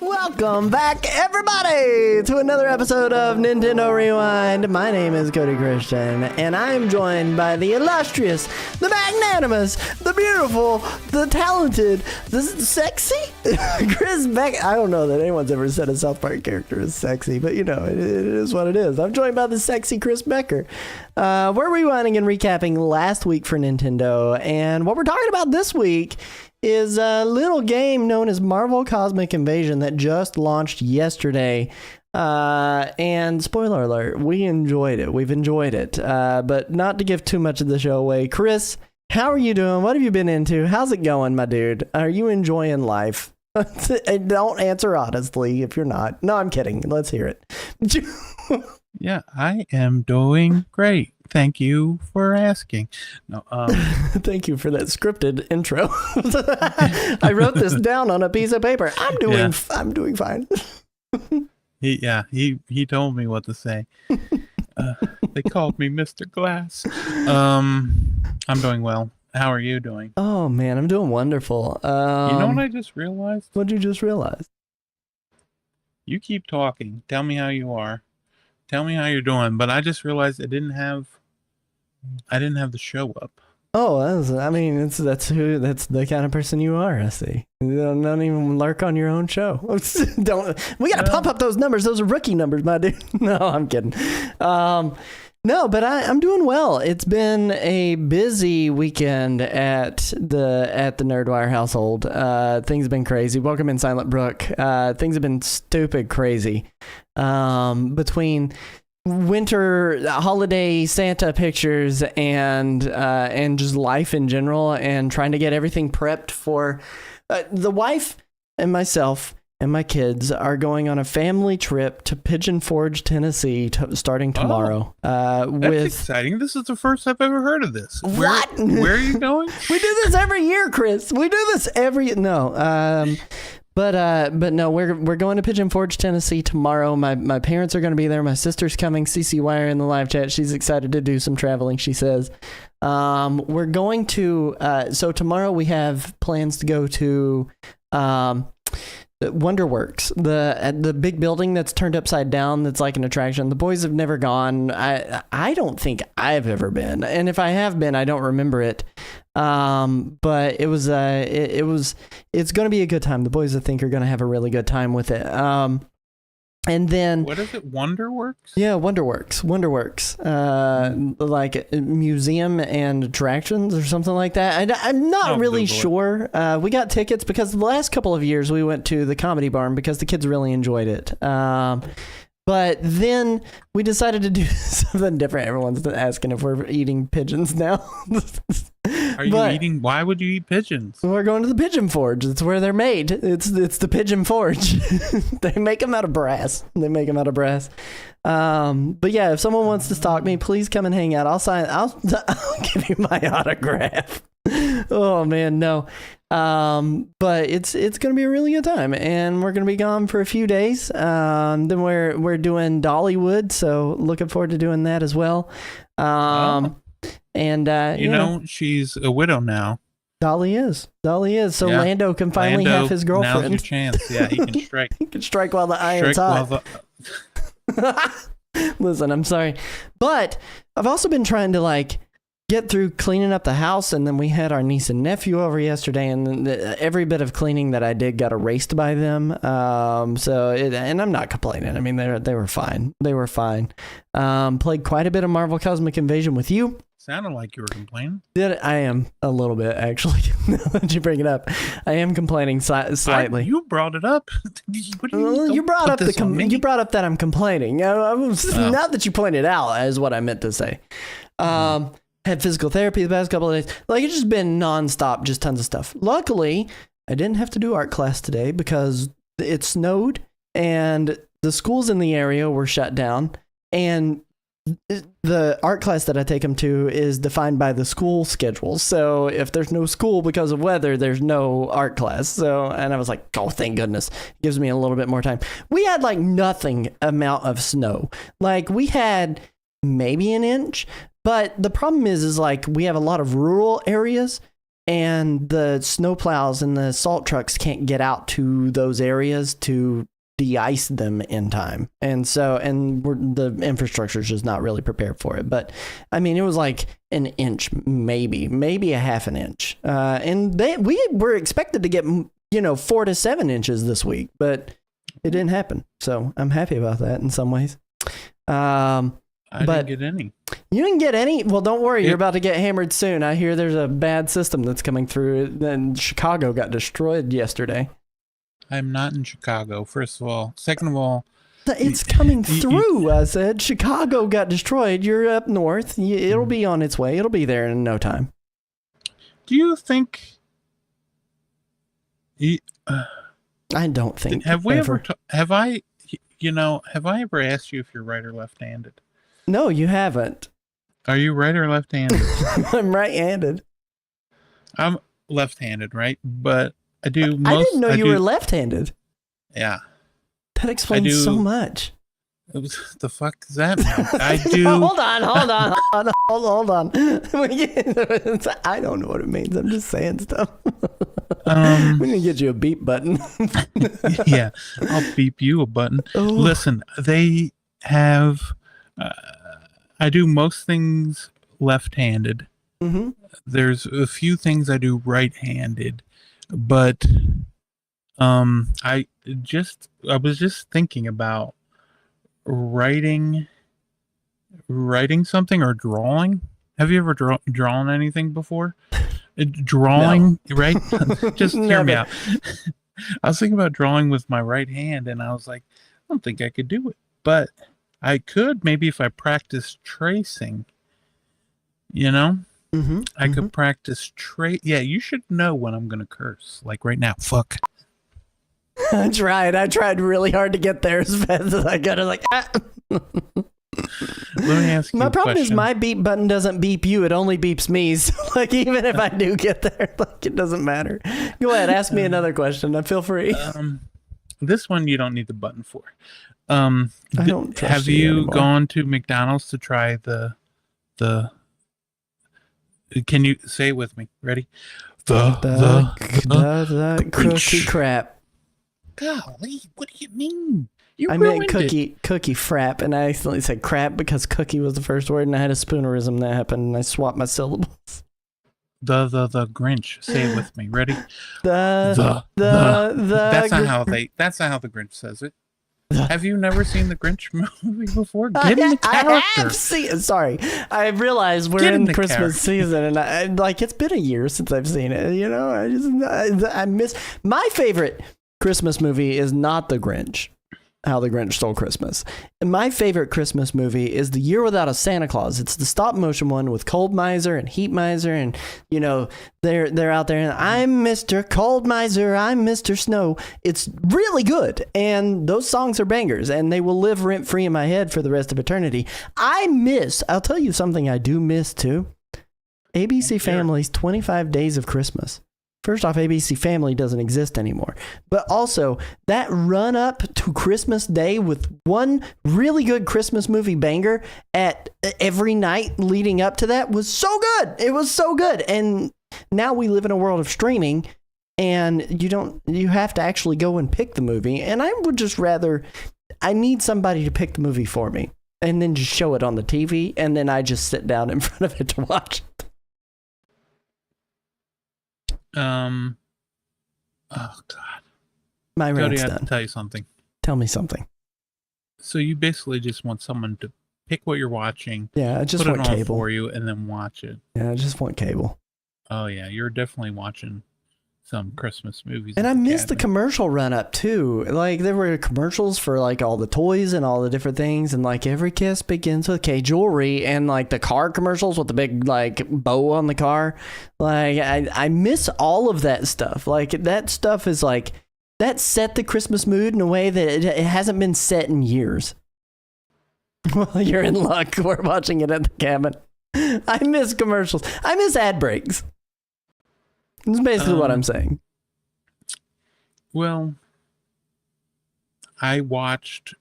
Welcome back, everybody, to another episode of Nintendo Rewind. My name is Cody Christian, and I'm joined by the illustrious, the magnanimous, the beautiful, the talented, the sexy Chris Beck. I don't know that anyone's ever said a South Park character is sexy, but you know, it is what it is. I'm joined by the sexy Chris Becker. We're rewinding and recapping last week for Nintendo, and what we're talking about this week is a little game known as Marvel Cosmic Invasion that just launched yesterday. And spoiler alert, we enjoyed it. We've enjoyed it. But not to give too much of the show away. Chris, how are you doing? What have you been into? How's it going, my dude? Are you enjoying life? Don't answer honestly if you're not. No, I'm kidding. Let's hear it. Yeah, I am doing great. Thank you for asking. No, Thank you for that scripted intro. I wrote this down on a piece of paper. I'm doing fine. He told me what to say. They called me Mr. Glass. I'm doing well. How are you doing? Oh man, I'm doing wonderful. You know what I just realized? What'd you just realize? You keep talking. Tell me how you are. Tell me how you're doing. But I just realized I didn't have the show up. Oh, that's the kind of person you are. I see. You don't even lurk on your own show. Don't. We got to pump up those numbers. Those are rookie numbers, my dude. No, I'm kidding. No, but I'm doing well. It's been a busy weekend at the Nerdwire household. Things have been crazy. Welcome in, Silent Brook. Things have been stupid crazy. Between winter holiday Santa pictures and just life in general, and trying to get everything prepped for the wife and myself and my kids are going on a family trip to Pigeon Forge, Tennessee, starting tomorrow. That's exciting. This is the first I've ever heard of this. What? Where are you going? We do this every year, Chris. We do this every But no, we're going to Pigeon Forge, Tennessee tomorrow. My parents are going to be there. My sister's coming. CC Wire in the live chat. She's excited to do some traveling, she says. We're going to so tomorrow we have plans to go to Wonderworks, the big building that's turned upside down. That's like an attraction. The boys have never gone. I don't think I've ever been, and if I have been, I don't remember it. But it was it's going to be a good time. The boys, I think, are going to have a really good time with it. And then what is it? Wonderworks? Yeah, Wonderworks. Like museum and attractions or something like that. I'm not really sure. We got tickets because the last couple of years we went to the Comedy Barn because the kids really enjoyed it. But then we decided to do something different. Everyone's asking if we're eating pigeons now. Are you eating? Why would you eat pigeons? We're going to the Pigeon Forge. It's where they're made. It's the Pigeon Forge. They make them out of brass. But yeah, if someone wants to stalk me, please come and hang out. I'll give you my autograph. Oh man, no. But it's going to be a really good time, and we're going to be gone for a few days. Then we're doing Dollywood, so looking forward to doing that as well. And you know, she's a widow now. Dolly is. So yeah. Lando can finally have his girlfriend. Now's your chance. Yeah, he can strike. He can strike while the iron's hot. Listen, I'm sorry, but I've also been trying to get through cleaning up the house, and then we had our niece and nephew over yesterday, and every bit of cleaning that I did got erased by them. And I'm not complaining. I mean, they were fine. Played quite a bit of Marvel Cosmic Invasion with you. Sounded like you were complaining. I am a little bit, actually. Now that you bring it up, I am complaining slightly. You brought it up. You brought up that I'm complaining. Not that you pointed out, is what I meant to say. Had physical therapy the past couple of days. It's just been nonstop, just tons of stuff. Luckily, I didn't have to do art class today because it snowed and the schools in the area were shut down, and the art class that I take them to is defined by the school schedule. So if there's no school because of weather, there's no art class. And I was like, oh, thank goodness. It gives me a little bit more time. We had nothing amount of snow. We had maybe an inch, but the problem is we have a lot of rural areas, and the snowplows and the salt trucks can't get out to those areas to de-ice them in time, and the infrastructure is just not really prepared for it. But I mean, it was an inch, maybe a half an inch, and we were expected to get 4 to 7 inches this week, but it didn't happen. So I'm happy about that in some ways. I didn't get any. You didn't get any? Well, don't worry. You're about to get hammered soon. I hear there's a bad system that's coming through, and Chicago got destroyed yesterday. I'm not in Chicago, first of all. Second of all, it's coming through. I said Chicago got destroyed. You're up north. It'll be on its way. It'll be there in no time. Do you think? I don't think. Have I ever asked you if you're right or left-handed? No, you haven't. Are you right or left-handed? I'm right-handed. I'm left-handed, right? But I do. I didn't know you were left-handed. Yeah. That explains so much. The fuck does that mean? I do. Hold on. I don't know what it means. I'm just saying stuff. Um, We're gonna get you a beep button. yeah, I'll beep you a button. Oh. Listen, they have. Uh, I do most things left-handed. Mm-hmm. There's a few things I do right-handed, but I was just thinking about writing something or drawing. Have you ever drawn anything before? Drawing, right? Just hear me Never. out. I was thinking about drawing with my right hand, and I was like, I don't think I could do it, but I could maybe if I practice tracing. You know, Mm-hmm. I could practice Yeah, you should know when I'm gonna curse. Like right now, fuck. I tried really hard to get there as fast as I could. I was like, ah. Let me ask you My a problem is question. my beep button doesn't beep you; it only beeps me. So, like, even if I do get there, like, it doesn't matter. Go ahead, ask me another question. Feel free. This one you don't need the button for. I don't trust have you you anymore. gone to McDonald's to try the? Can you say it with me? Ready? The Grinch. cookie crap. Golly, what do you mean? You I ruined meant cookie frap, and I accidentally said crap because cookie was the first word, and I had a spoonerism that happened, and I swapped my syllables. The Grinch. Say it with me. Ready? The That's not how the Grinch says it. Have you never seen the Grinch movie before? Get in the character. I have seen. Sorry, I realized we're Get in in the Christmas character. season, and I like it's been a year since I've seen it. You know, I miss my favorite Christmas movie is not The Grinch. How the Grinch Stole Christmas. And my favorite Christmas movie is The Year Without a Santa Claus. It's the stop motion one with Cold Miser and Heat Miser, and you know they're out there and I'm Mr. Cold Miser, I'm Mr. Snow. It's really good, and those songs are bangers, and they will live rent free in my head for the rest of eternity. I'll tell you something I do miss too. ABC Family's 25 Days of Christmas. First off, ABC Family doesn't exist anymore. But also, that run up to Christmas Day with one really good Christmas movie banger at every night leading up to that was so good. It was so good. And now we live in a world of streaming, and you have to actually go and pick the movie. And I would just rather, I need somebody to pick the movie for me and then just show it on the TV, and then I just sit down in front of it to watch it. Oh God. My Cody, rant's I have to done. tell you something. Tell me something. So you basically just want someone to pick what you're watching, Yeah, I just put it want on cable. for you, and then watch it. Yeah, I just want cable. Oh yeah, you're definitely watching some Christmas movies. And at I missed the cabinet. commercial run up too. Like there were commercials for like all the toys and all the different things, and like every kiss begins with K jewelry, and like the car commercials with the big like bow on the car. Like I miss all of that stuff. Like that stuff is like that set the Christmas mood in a way that it hasn't been set in years. Well, you're in luck. We're watching it at the cabin. I miss commercials. I miss ad breaks. That's basically what I'm saying. Well, I watched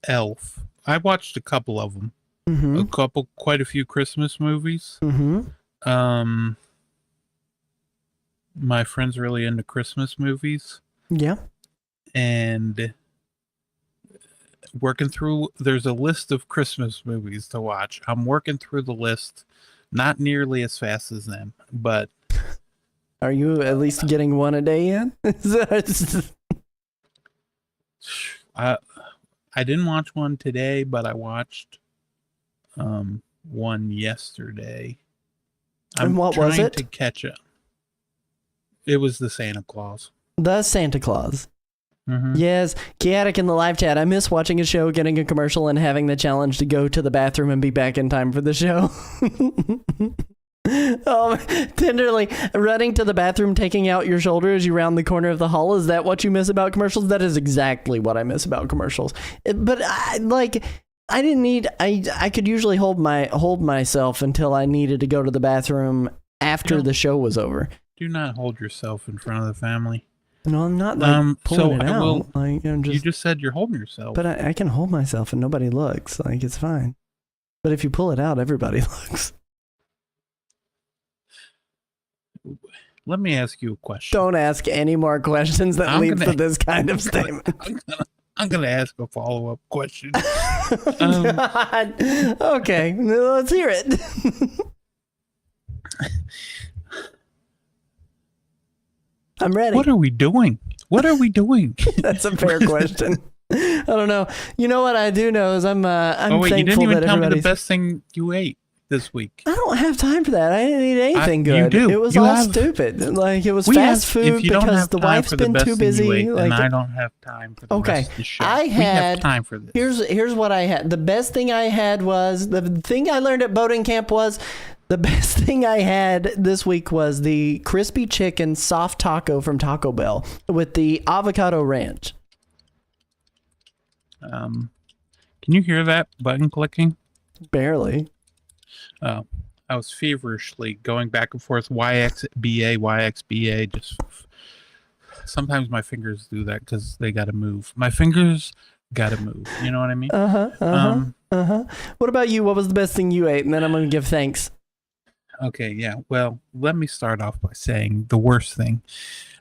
Elf. I watched a couple of them. Mm-hmm. Quite a few Christmas movies. Mm-hmm. My friend's really into Christmas movies, Yeah. and there's a list of Christmas movies to watch. I'm working through the list, not nearly as fast as them, but Are you at least getting one a day in? I didn't watch one today, but I watched one yesterday. And what was trying it? to catch up. It was the Santa Claus. The Santa Claus. Mm-hmm. Yes, Chaotic in the live chat. I miss watching a show, getting a commercial, and having the challenge to go to the bathroom and be back in time for the show. Oh, tenderly running to the bathroom, taking out your shoulder as you round the corner of the hall. Is that what you miss about commercials? That is exactly what I miss about commercials. But I didn't need. I could usually hold myself until I needed to go to the bathroom after the show was over. Do not hold yourself in front of the family. No, I'm not like pulling it I out. will- Like I'm You just said you're holding yourself. But I can hold myself and nobody looks. Like it's fine. But if you pull it out, everybody looks. Let me ask you a question. Don't ask any more questions that leads to this kind of statement. I'm gonna ask a follow-up question. God. Okay, let's hear it. I'm ready. What are we doing? That's a fair question. I don't know. You know what I do know is I'm oh wait, thankful you didn't even that tell me the everybody's. best thing you ate this week. I don't have time for that. I didn't eat anything You good. do. It was You all have- stupid. Like it was We fast have- food if you don't because have the time wife's for the been best too thing you busy. ate, Like and I don't have time for the Okay, rest of the show. I we had- have time for this. here's what I had. The best thing I had was the thing I learned at boating camp was the best thing I had this week was the crispy chicken soft taco from Taco Bell with the avocado ranch. Can you hear that button clicking? Barely. Oh, I was feverishly going back and forth. YXBA. Just sometimes my fingers do that because they got to move. My fingers got to move. You know what I mean? What about you? What was the best thing you ate? And then I'm gonna give thanks. Okay, yeah. Well, let me start off by saying the worst thing.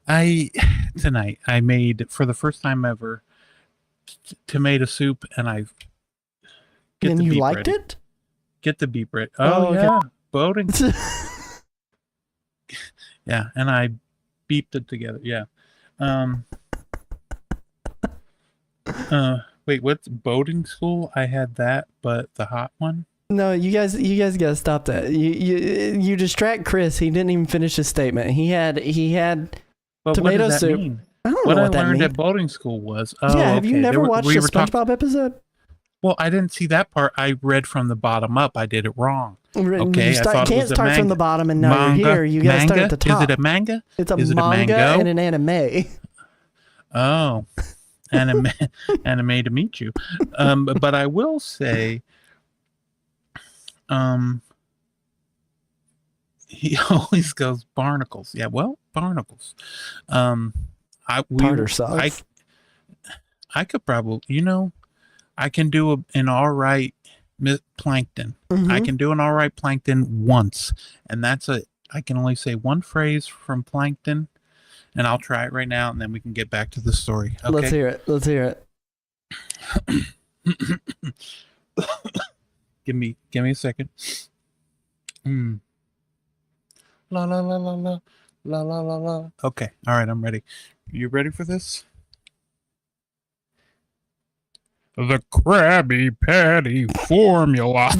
Tonight I made for the first time ever tomato soup, and I And the you beep liked ready. it? Get the beep ready. Oh, Oh, okay. yeah, boating. Yeah, and I beeped it together. Yeah. Wait, what's boating school? I had that, but the hot one. No, you guys gotta stop that. You distract Chris. He didn't even finish his statement. He had But tomato what does that soup. mean? I don't What know I what that learned means. at boating school was Have you okay, never watched we the were SpongeBob episode? Well, I didn't see that part. I read from the bottom up. I did it wrong. Okay, You I thought it can't was a start from manga. the bottom and now Manga? you're here. You gotta start Manga? at the top. Is it a manga? It's a Is it a manga mango? and an anime. Oh, anime to meet you. But I will say, he always goes barnacles. Yeah, well, barnacles. Tartar sauce. I could probably, I can do an all right plankton. Mhm. I can do an all right plankton once, and that's it. I can only say one phrase from plankton, and I'll try it right now, and then we can get back to the story. Okay? Let's hear it. Give me a second. La la la la la la la la la. Okay, all right, I'm ready. You ready for this? The Krabby Patty formula.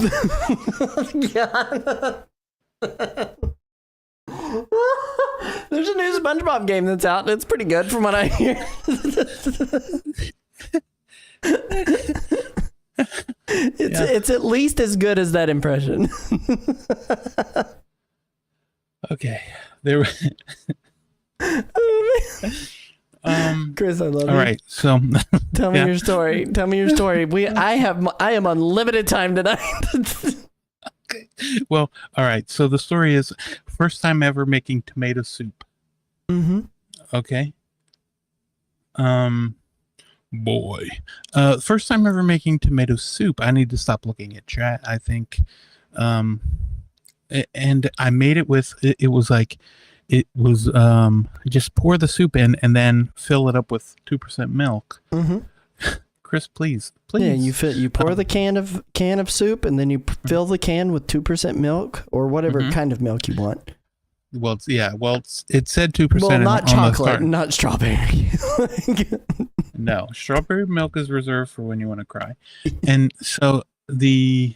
God. There's a new SpongeBob game that's out. It's pretty good from what I hear. It's at least as good as that impression. Okay, there. Chris, I love you. All right, so Tell me your story. I am on limited time tonight. okay. Well, all right. So the story is first time ever making tomato soup. Mm-hmm. Okay. Boy. First time ever making tomato soup. I need to stop looking at chat, I think. And I made it with it was like it was just pour the soup in and then fill it up with 2% milk. Mm-hmm. Chris, please. Yeah, you pour the can of soup and then you fill the can with 2% milk or whatever kind of milk you want. Well, it said 2%. Well, not on the chocolate, start. not strawberry. No, strawberry milk is reserved for when you want to cry. And so I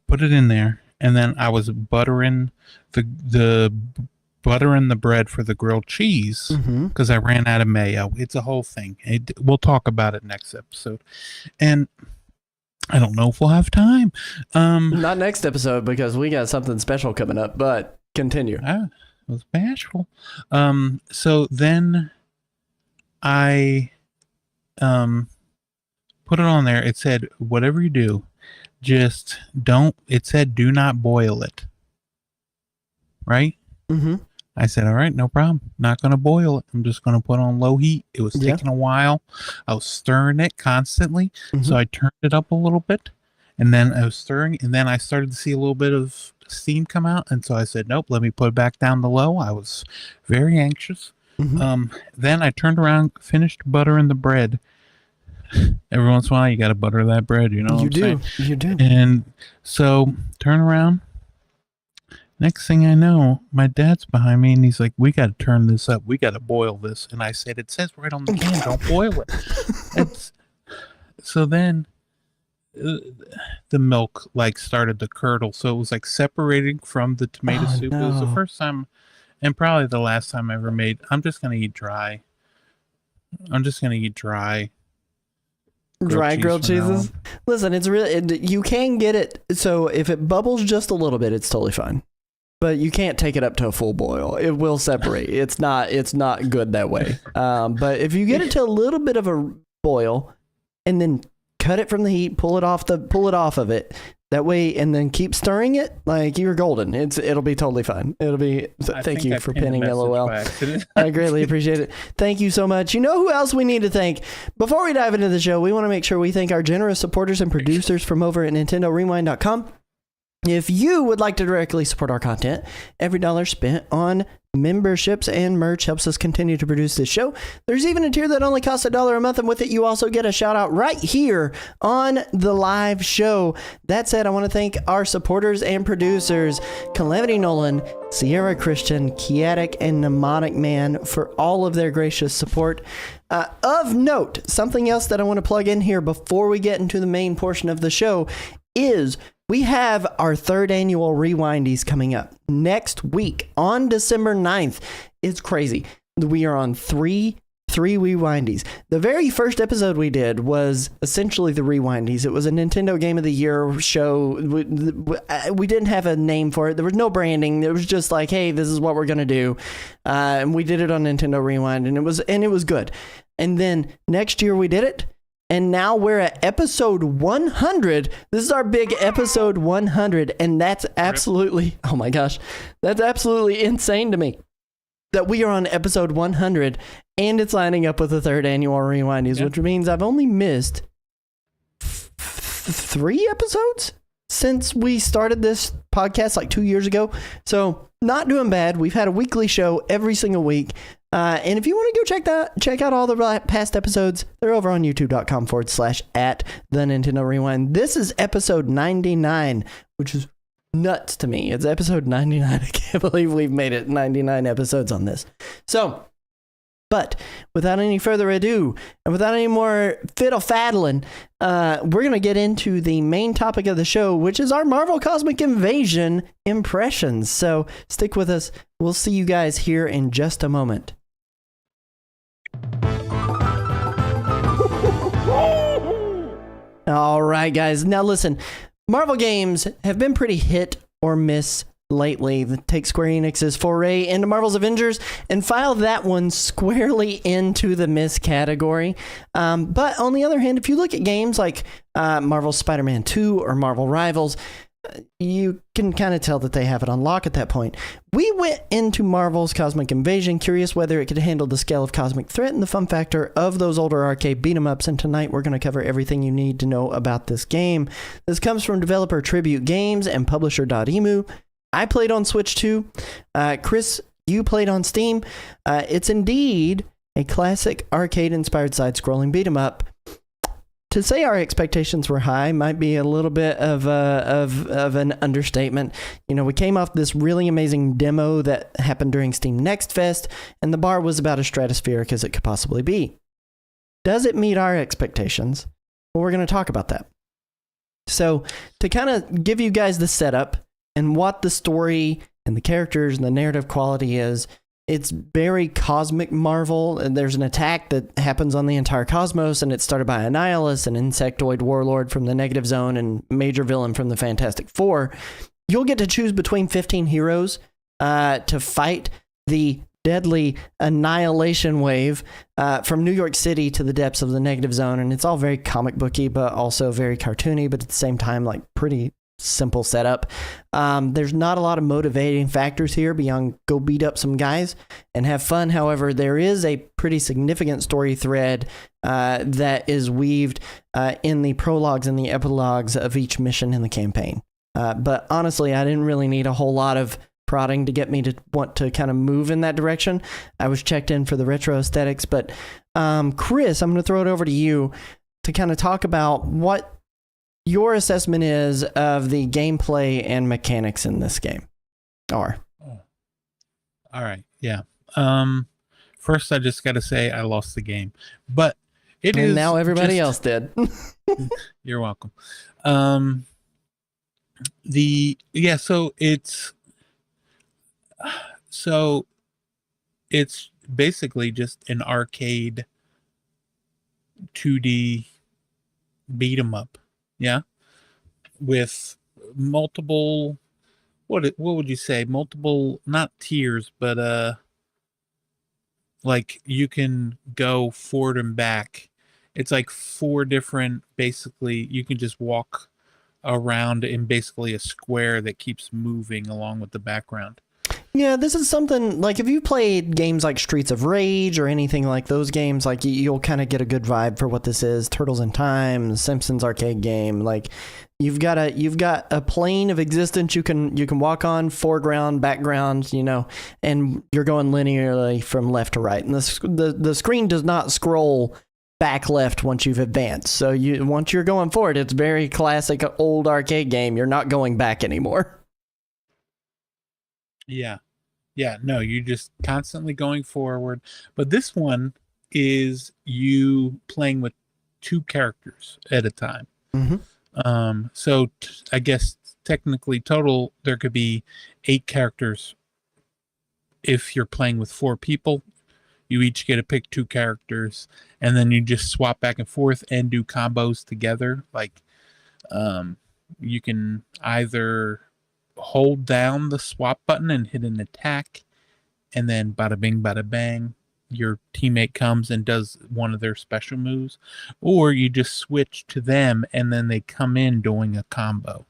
put it in there, and then I was buttering the bread for the grilled cheese because I ran out of mayo. It's a whole thing. We'll talk about it next episode. And I don't know if we'll have time. Not next episode because we got something special coming up, but continue. I was bashful. So then I put it on there. It said, whatever you do, just it said, do not boil it. Right? Mm-hmm. I said, all right, no problem. Not going to boil it. I'm just going to put it on low heat. It was taking a while. I was stirring it constantly. So I turned it up a little bit, and then I was stirring, and then I started to see a little bit of Steam come out, and so I said, nope, let me put it back down to low. I was very anxious. Then I turned around, finished buttering the bread. Every once in a while, you got to butter that bread, you know what I'm saying? You do. And so, turn around. Next thing I know, my dad's behind me, and he's like, we got to turn this up. We got to boil this. And I said, it says right on the can, don't boil it. So then the milk like started to curdle, so it was like separating from the tomato soup. No. It was the first time and probably the last time I ever made. I'm just gonna eat dry grilled cheeses. Listen, it's really, you can get it, so if it bubbles just a little bit, it's totally fine, but you can't take it up to a full boil. It will separate. It's not good that way. But if you get it to a little bit of a boil and then cut it from the heat, pull it off of it that way, and then keep stirring it, like, you're golden. It'll be totally fine. Thank you for pinning LOL. I greatly appreciate it. Thank you so much. You know who else we need to thank? Before we dive into the show, we want to make sure we thank our generous supporters and producers from over at NintendoRewind.com. If you would like to directly support our content, every dollar spent on memberships and merch helps us continue to produce this show. There's even a tier that only costs $1 a month, and with it, you also get a shout out right here on the live show. That said, I want to thank our supporters and producers, Calamity Nolan, Sierra Christian, Kiatic, and Mnemonic Man, for all of their gracious support. Of note, something else that I want to plug in here before we get into the main portion of the show is we have our third annual Rewindies coming up next week on December 9th. It's crazy. We are on three Rewindies. The very first episode we did was essentially the Rewindies. It was a Nintendo Game of the Year show. We didn't have a name for it. There was no branding. It was just like, hey, this is what we're going to do. And we did it on Nintendo Rewind, and it was good. And then next year we did it. And now we're at episode 100. This is our big episode 100. And that's absolutely, oh my gosh, that's absolutely insane to me that we are on episode 100 and it's lining up with the third annual Rewindies, which means I've only missed 3 episodes since we started this podcast like 2 years ago. So not doing bad. We've had a weekly show every single week. And if you want to go check out all the past episodes, they're over on youtube.com/@the-Nintendo-Rewind. This is episode 99, which is nuts to me. It's episode 99. I can't believe we've made it 99 episodes on this. So, but without any further ado, and without any more fiddle-faddling, we're going to get into the main topic of the show, which is our Marvel Cosmic Invasion impressions. So stick with us. We'll see you guys here in just a moment. All right, guys. Now listen, Marvel games have been pretty hit or miss lately. Take Square Enix's foray into Marvel's Avengers and file that one squarely into the miss category. But on the other hand, if you look at games like Marvel's Spider-Man 2 or Marvel Rivals, you can kind of tell that they have it on lock at that point. We went into Marvel's Cosmic Invasion curious whether it could handle the scale of cosmic threat and the fun factor of those older arcade beat-em-ups, and tonight we're going to cover everything you need to know about this game. This comes from developer Tribute Games and publisher.emu. I played on Switch 2. Chris, you played on Steam. It's indeed a classic arcade-inspired side-scrolling beat-em-up. To say our expectations were high might be a little bit of an understatement. You know, we came off this really amazing demo that happened during Steam Next Fest, and the bar was about as stratospheric as it could possibly be. Does it meet our expectations? Well, we're going to talk about that. So, to kind of give you guys the setup and what the story and the characters and the narrative quality is, it's very cosmic Marvel, and there's an attack that happens on the entire cosmos, and it's started by Annihilus, an insectoid warlord from the Negative Zone and major villain from the Fantastic Four. You'll get to choose between 15 heroes to fight the deadly annihilation wave from New York City to the depths of the Negative Zone, and it's all very comic booky, but also very cartoony, but at the same time, like, pretty simple setup. There's not a lot of motivating factors here beyond go beat up some guys and have fun. However, there is a pretty significant story thread that is weaved in the prologues and the epilogues of each mission in the campaign. But honestly, I didn't really need a whole lot of prodding to get me to want to kind of move in that direction. I was checked in for the retro aesthetics. But Chris, I'm going to throw it over to you to kind of talk about what your assessment is of the gameplay and mechanics in this game. All right. Yeah. First, I just got to say I lost the game, but and now everybody else did. You're welcome. So it's basically just an arcade 2D beat 'em up. Yeah. With multiple, what would you say? Multiple, not tiers, but like you can go forward and back. It's like 4 different, basically you can just walk around in basically a square that keeps moving along with the background. Yeah, this is something like if you played games like Streets of Rage or anything like those games, like you'll kind of get a good vibe for what this is. Turtles in Time, Simpsons arcade game, like you've got a plane of existence you can walk on, foreground, background, and you're going linearly from left to right, and the screen does not scroll back left once you've advanced. So once you're going forward, it's very classic old arcade game. You're not going back anymore. Yeah. No, you're just constantly going forward. But this one is you playing with 2 characters at a time. Mm-hmm. So I guess technically total there could be 8 characters. If you're playing with 4 people, you each get to pick 2 characters, and then you just swap back and forth and do combos together. Like, you can either hold down the swap button and hit an attack, and then bada bing, bada bang, your teammate comes and does one of their special moves, or you just switch to them and then they come in doing a combo.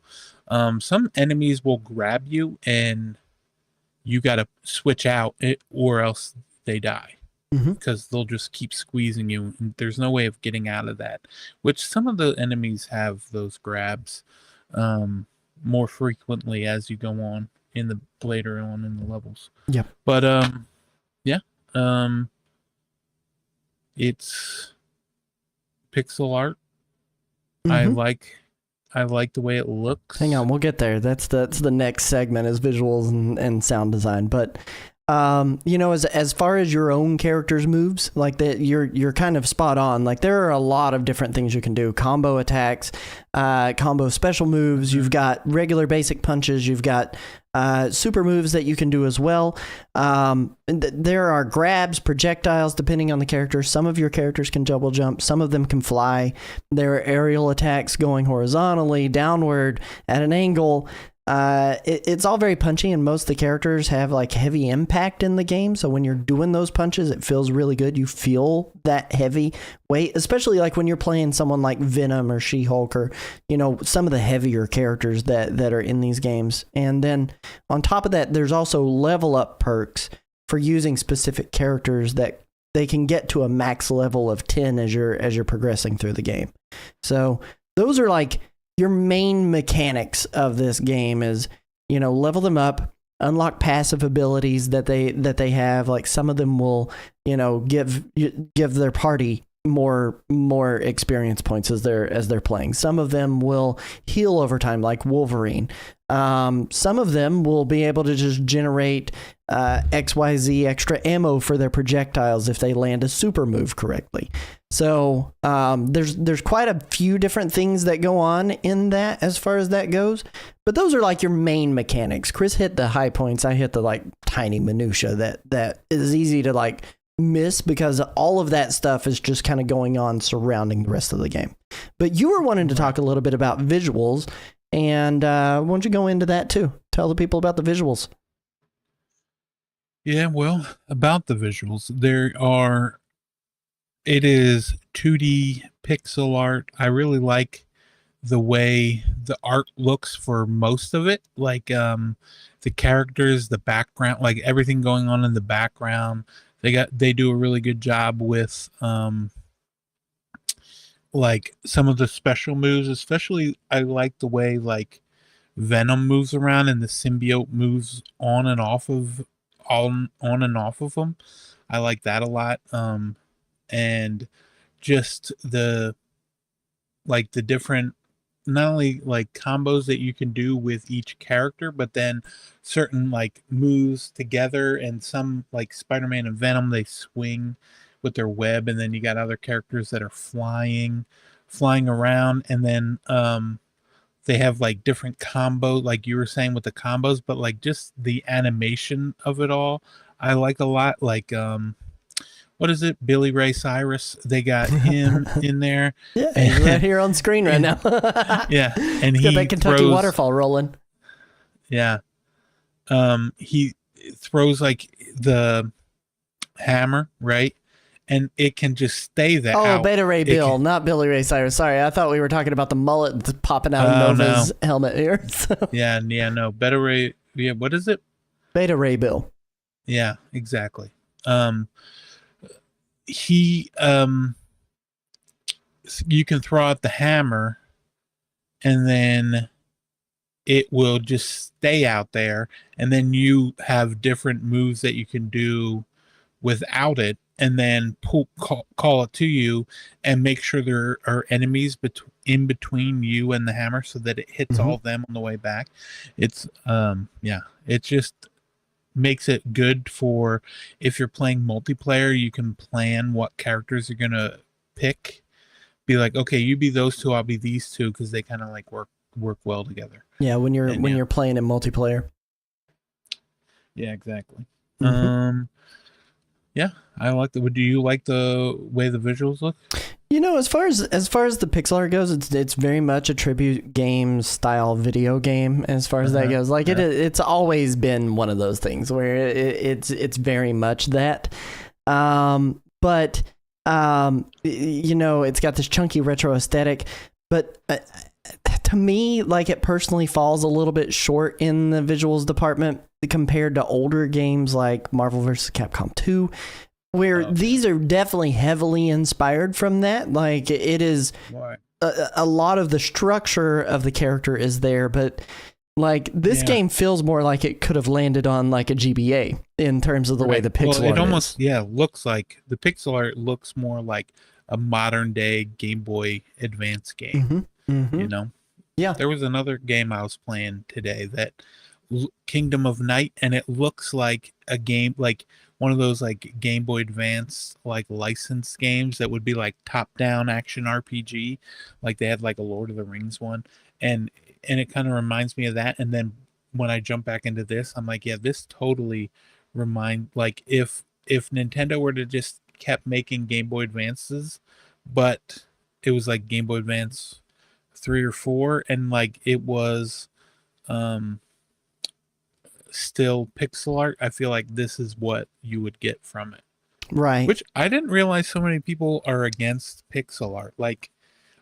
Some enemies will grab you and you got to switch out or else they die. Because they'll just keep squeezing you. And there's no way of getting out of that. Which some of the enemies have those grabs more frequently as you go on later on in the levels. Yeah. But it's pixel art. I like the way it looks. Hang on, we'll get there. That's the next segment is visuals and sound design. But as far as your own character's moves, like that, you're kind of spot on. Like there are a lot of different things you can do: combo attacks, combo special moves. You've got regular basic punches. You've got super moves that you can do as well. There are grabs, projectiles, depending on the character. Some of your characters can double jump. Some of them can fly. There are aerial attacks going horizontally, downward, at an angle. It's all very punchy, and most of the characters have like heavy impact in the game. So when you're doing those punches, it feels really good. You feel that heavy weight, especially like when you're playing someone like Venom or She-Hulk or, some of the heavier characters that are in these games. And then on top of that, there's also level up perks for using specific characters that they can get to a max level of 10 as you're progressing through the game. So those are like your main mechanics of this game is, level them up, unlock passive abilities that they have. Like some of them will, give their party more experience points as they're playing. Some of them will heal over time, like Wolverine. Some of them will be able to just generate XYZ extra ammo for their projectiles if they land a super move correctly. So there's quite a few different things that go on in that as far as that goes. But those are like your main mechanics. Chris hit the high points. I hit the like tiny minutia that is easy to like miss because all of that stuff is just kind of going on surrounding the rest of the game. But you were wanting to talk a little bit about visuals, and why don't you go into that too? Tell the people about the visuals. Yeah, well, about the visuals, it is 2D pixel art. I really like the way the art looks for most of it. Like the characters, the background, like everything going on in the background. They do a really good job with like some of the special moves, especially I like the way like Venom moves around and the symbiote moves on and off of them. I like that a lot. And just the different, not only like combos that you can do with each character, but then certain like moves together, and some like Spider-Man and Venom, they swing with their web, and then you got other characters that are flying around, and then they have like different combo, like you were saying with the combos, but like just the animation of it all I like a lot. Like what is it, Billy Ray Cyrus, they got him in there. Yeah, he's right here on screen right now. Yeah, and he's got that Kentucky waterfall rolling. Yeah. He throws like the hammer, right? And it can just stay there. Oh, Beta Ray Bill, not Billy Ray Cyrus. Sorry, I thought we were talking about the mullet that's popping out of Nova's helmet here. So. Yeah, no. Beta Ray, yeah, what is it? Beta Ray Bill. Yeah, exactly. You can throw out the hammer, and then it will just stay out there, and then you have different moves that you can do without it, and then call it to you, and make sure there are enemies in between you and the hammer, so that it hits all of them on the way back. It's it just makes it good for if you're playing multiplayer. You can plan what characters you're gonna pick. Be like, okay, you be those two, I'll be these two, because they kind of like work well together. Yeah, when you're playing in multiplayer. Yeah, exactly. Yeah, I like the. Do you like the way the visuals look? You know, as far as the pixel art goes, it's very much a tribute game style video game. As far as that goes, like it's always been one of those things where it's very much that. But you know, it's got this chunky retro aesthetic, but to me, like, it personally falls a little bit short in the visuals department compared to older games like Marvel vs. Capcom 2, where these are definitely heavily inspired from that. Like, it is a lot of the structure of the character is there, but like this game feels more like it could have landed on like a GBA in terms of the way the pixel art it almost looks like the pixel art looks more like a modern day Game Boy Advance game. You know? Yeah. There was another game I was playing today, that Kingdom of Night, and it looks like a game, like one of those like Game Boy Advance like licensed games that would be like top down action RPG, like they had like a Lord of the Rings one, and it kind of reminds me of that. And then when I jump back into this, I'm like, yeah, this totally like if Nintendo were to just kept making Game Boy Advances, but it was like Game Boy Advance 3 or 4, and like it was still pixel art, I feel like this is what you would get from it. Right. Which I didn't realize so many people are against pixel art. Like,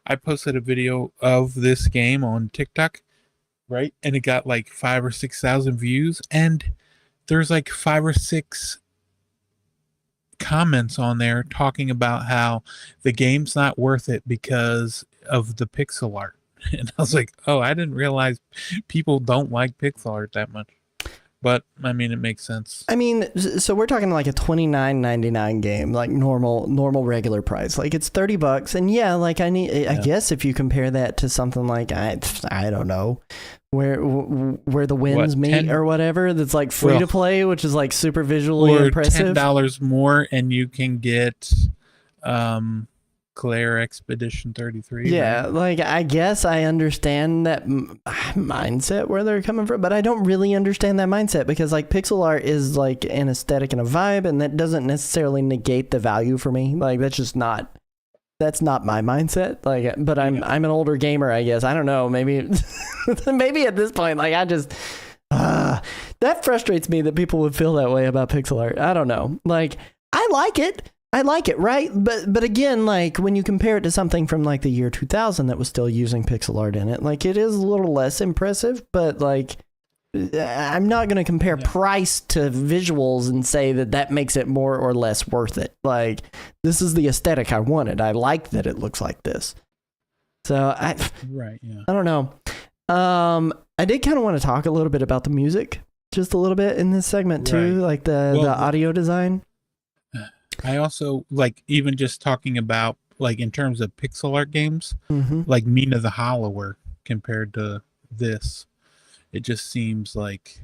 I posted a video of this game on TikTok, right? And it got like 5,000 or 6,000 views, and there's like 5 or 6 comments on there talking about how the game's not worth it because of the pixel art. And I was like, oh, I didn't realize people don't like pixel art that much. But I mean, it makes sense. I mean, so we're talking like a $29.99 game, like normal regular price. Like, it's $30, and yeah, like I guess if you compare that to something like I don't know, where the winds meet or whatever, that's like free to play, which is like super visually impressive. $10 more, and you can get Claire Expedition 33. Yeah, right? Like, I guess I understand that mindset where they're coming from, but I don't really understand that mindset, because like pixel art is like an aesthetic and a vibe, and that doesn't necessarily negate the value for me. Like, that's not my mindset. Like, but I'm an older gamer, I guess. I don't know, maybe maybe at this point, like, I just that frustrates me that people would feel that way about pixel art. I don't know. Like, I like it, right? But again, like, when you compare it to something from like the year 2000 that was still using pixel art in it, like, it is a little less impressive, but like, I'm not going to compare price to visuals and say that makes it more or less worth it. Like, this is the aesthetic I wanted. I like that it looks like this. So I don't know. I did kind of want to talk a little bit about the music, just a little bit in this segment too, Right. like the audio design. I also like even just talking about like in terms of pixel art games, Mm-hmm. like Mina the Hollower compared to this, it just seems like,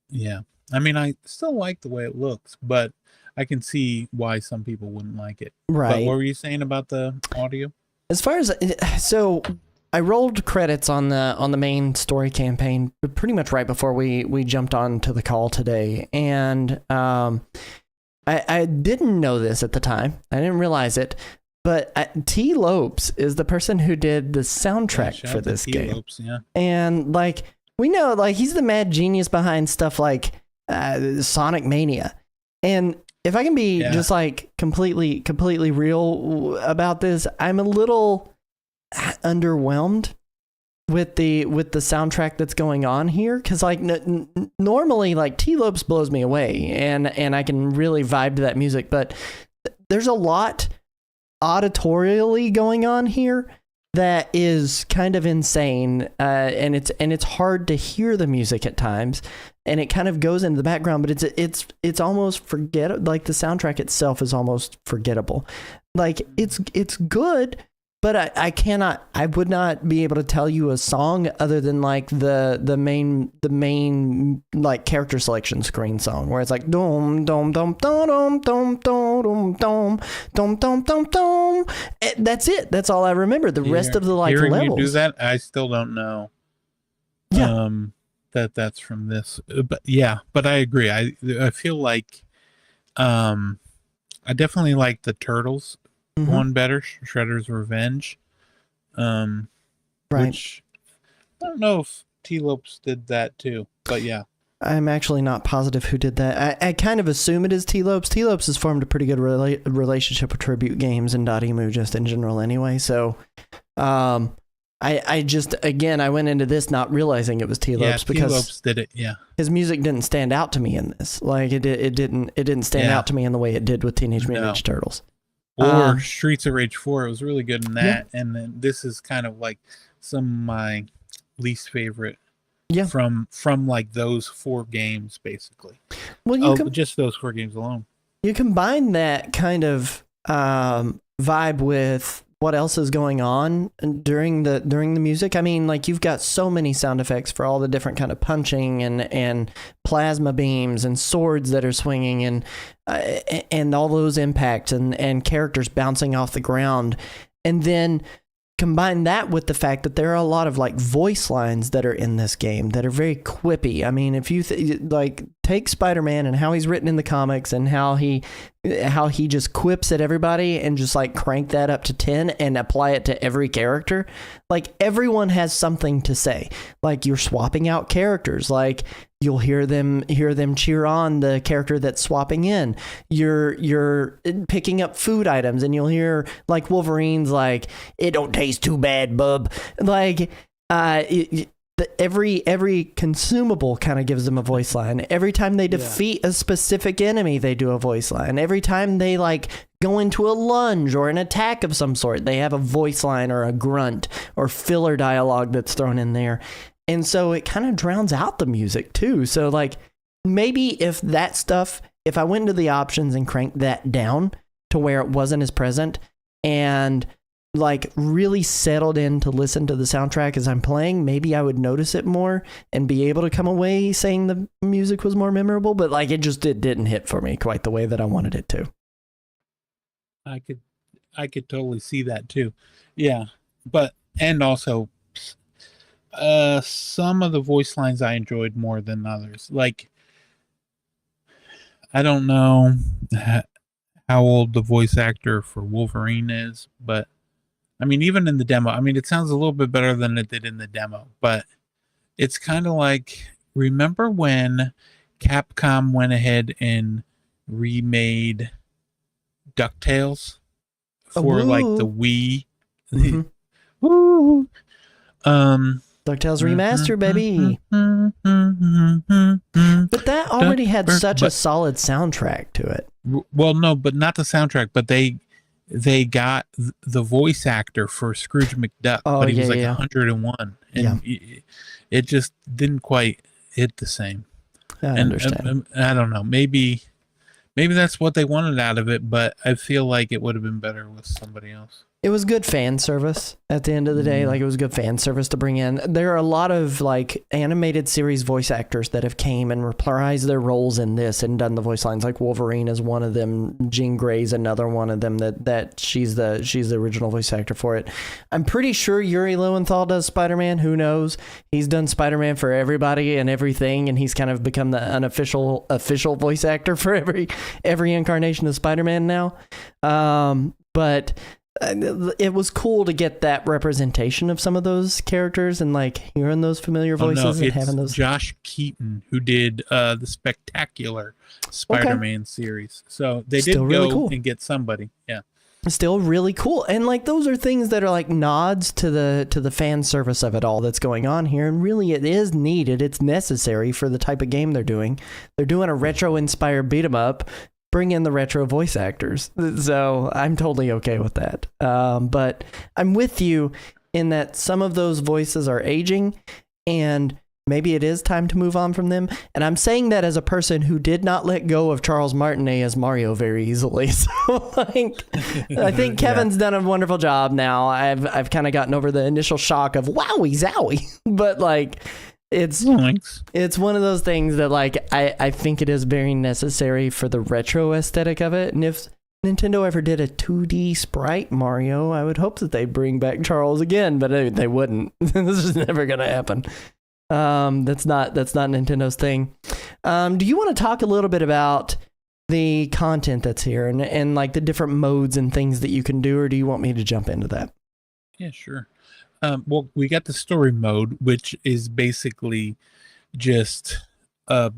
yeah. I mean, I still like the way it looks, but I can see why some people wouldn't like it. Right. But what were you saying about the audio? As far as I rolled credits on the main story campaign pretty much right before we jumped on to the call today, and I didn't know this at the time. I didn't realize it, but T. Lopes is the person who did the soundtrack for this game. Lopes, yeah. And like we know, like he's the mad genius behind stuff like Sonic Mania. And if I can be just like completely real about this, I'm a little underwhelmed with the soundtrack that's going on here, because like normally like T. Lopes blows me away and I can really vibe to that music, but there's a lot auditorially going on here that is kind of insane, and it's hard to hear the music at times, and it kind of goes into the background, but it's almost forgettable. Like the soundtrack itself is almost forgettable. Like it's good, but I would not be able to tell you a song other than like the main like character selection screen song, where it's like dum dum dum dum dum dum dum dum dum dum dum dum. That's it. That's all I remember. The rest of the like hearing levels. You do that, I still don't know. Yeah. That's from this, but yeah, but I agree. I feel like, I definitely like the Turtles one better, Shredder's Revenge. Right. Which I don't know if T. Lopes did that too, but yeah. I'm actually not positive who did that. I kind of assume it is T. Lopes. T. Lopes has formed a pretty good relationship with Tribute Games and Dotemu just in general anyway. So, I just, again, I went into this not realizing it was T. Lopes because T. Lopes did it, yeah. His music didn't stand out to me in this. Like it didn't stand out to me in the way it did with Teenage Mutant Ninja Turtles. Or Streets of Rage 4, it was really good in that. Yeah. And then this is kind of like some of my least favorite from like those 4 games, basically. Well, just those 4 games alone. You combine that kind of vibe with what else is going on during the music. I mean, like you've got so many sound effects for all the different kind of punching and plasma beams and swords that are swinging and all those impacts and characters bouncing off the ground, and then combine that with the fact that there are a lot of like voice lines that are in this game that are very quippy. I mean, if you like take Spider-Man and how he's written in the comics and how he just quips at everybody and just like crank that up to 10 and apply it to every character, like everyone has something to say. Like you're swapping out characters, like you'll hear them cheer on the character that's swapping in. You're picking up food items and you'll hear like Wolverine's like, "It don't taste too bad, bub." Like every consumable kind of gives them a voice line. Every time they defeat a specific enemy, they do a voice line. Every time they like go into a lunge or an attack of some sort, they have a voice line or a grunt or filler dialogue that's thrown in there. And so it kind of drowns out the music too. So like maybe if I went into the options and cranked that down to where it wasn't as present and like really settled in to listen to the soundtrack as I'm playing, maybe I would notice it more and be able to come away saying the music was more memorable, but like it didn't hit for me quite the way that I wanted it to. I could totally see that too. Yeah. But, and also, some of the voice lines I enjoyed more than others. Like, I don't know how old the voice actor for Wolverine is, but I mean, even in the demo, I mean, it sounds a little bit better than it did in the demo, but it's kind of like, remember when Capcom went ahead and remade DuckTales for like the Wii? Mm-hmm. Woo! DuckTales Remaster, baby. But that already had such a solid soundtrack to it. Well, no, but not the soundtrack, but they got the voice actor for Scrooge McDuck, Oh, but he was yeah, like yeah. 101, and it just didn't quite hit the same. I And understand. I don't know, maybe that's what they wanted out of it, but I feel like it would have been better with somebody else. It was good fan service at the end of the day. Like, it was good fan service to bring in. There are a lot of like animated series voice actors that have came and reprised their roles in this and done the voice lines. Like Wolverine is one of them. Jean Grey's another one of them that she's the original voice actor for it. I'm pretty sure Yuri Lowenthal does Spider-Man. Who knows? He's done Spider-Man for everybody and everything, and he's kind of become the unofficial official voice actor for every incarnation of Spider-Man now. But it was cool to get that representation of some of those characters and like hearing those familiar voices and having those. Josh Keaton who did the Spectacular Spider-Man series, so they Still did really go cool. and get somebody. Yeah, Still really cool, and like those are things that are like nods to the fan service of it all that's going on here, and really it is needed. It's necessary for the type of game they're doing. They're doing a retro inspired beat 'em up. Bring in the retro voice actors. So I'm totally okay with that. But I'm with you in that some of those voices are aging and maybe it is time to move on from them. And I'm saying that as a person who did not let go of Charles Martinet as Mario very easily. So like, I think Kevin's done a wonderful job now. I've kind of gotten over the initial shock of wowie zowie, but like, it's one of those things that like I think it is very necessary for the retro aesthetic of it. And if Nintendo ever did a 2D sprite Mario, I would hope that they bring back Charles again, but they wouldn't. This is never gonna happen. That's not Nintendo's thing. Do you want to talk a little bit about the content that's here and like the different modes and things that you can do, or do you want me to jump into that? Yeah, sure. Well, we got the story mode, which is basically just a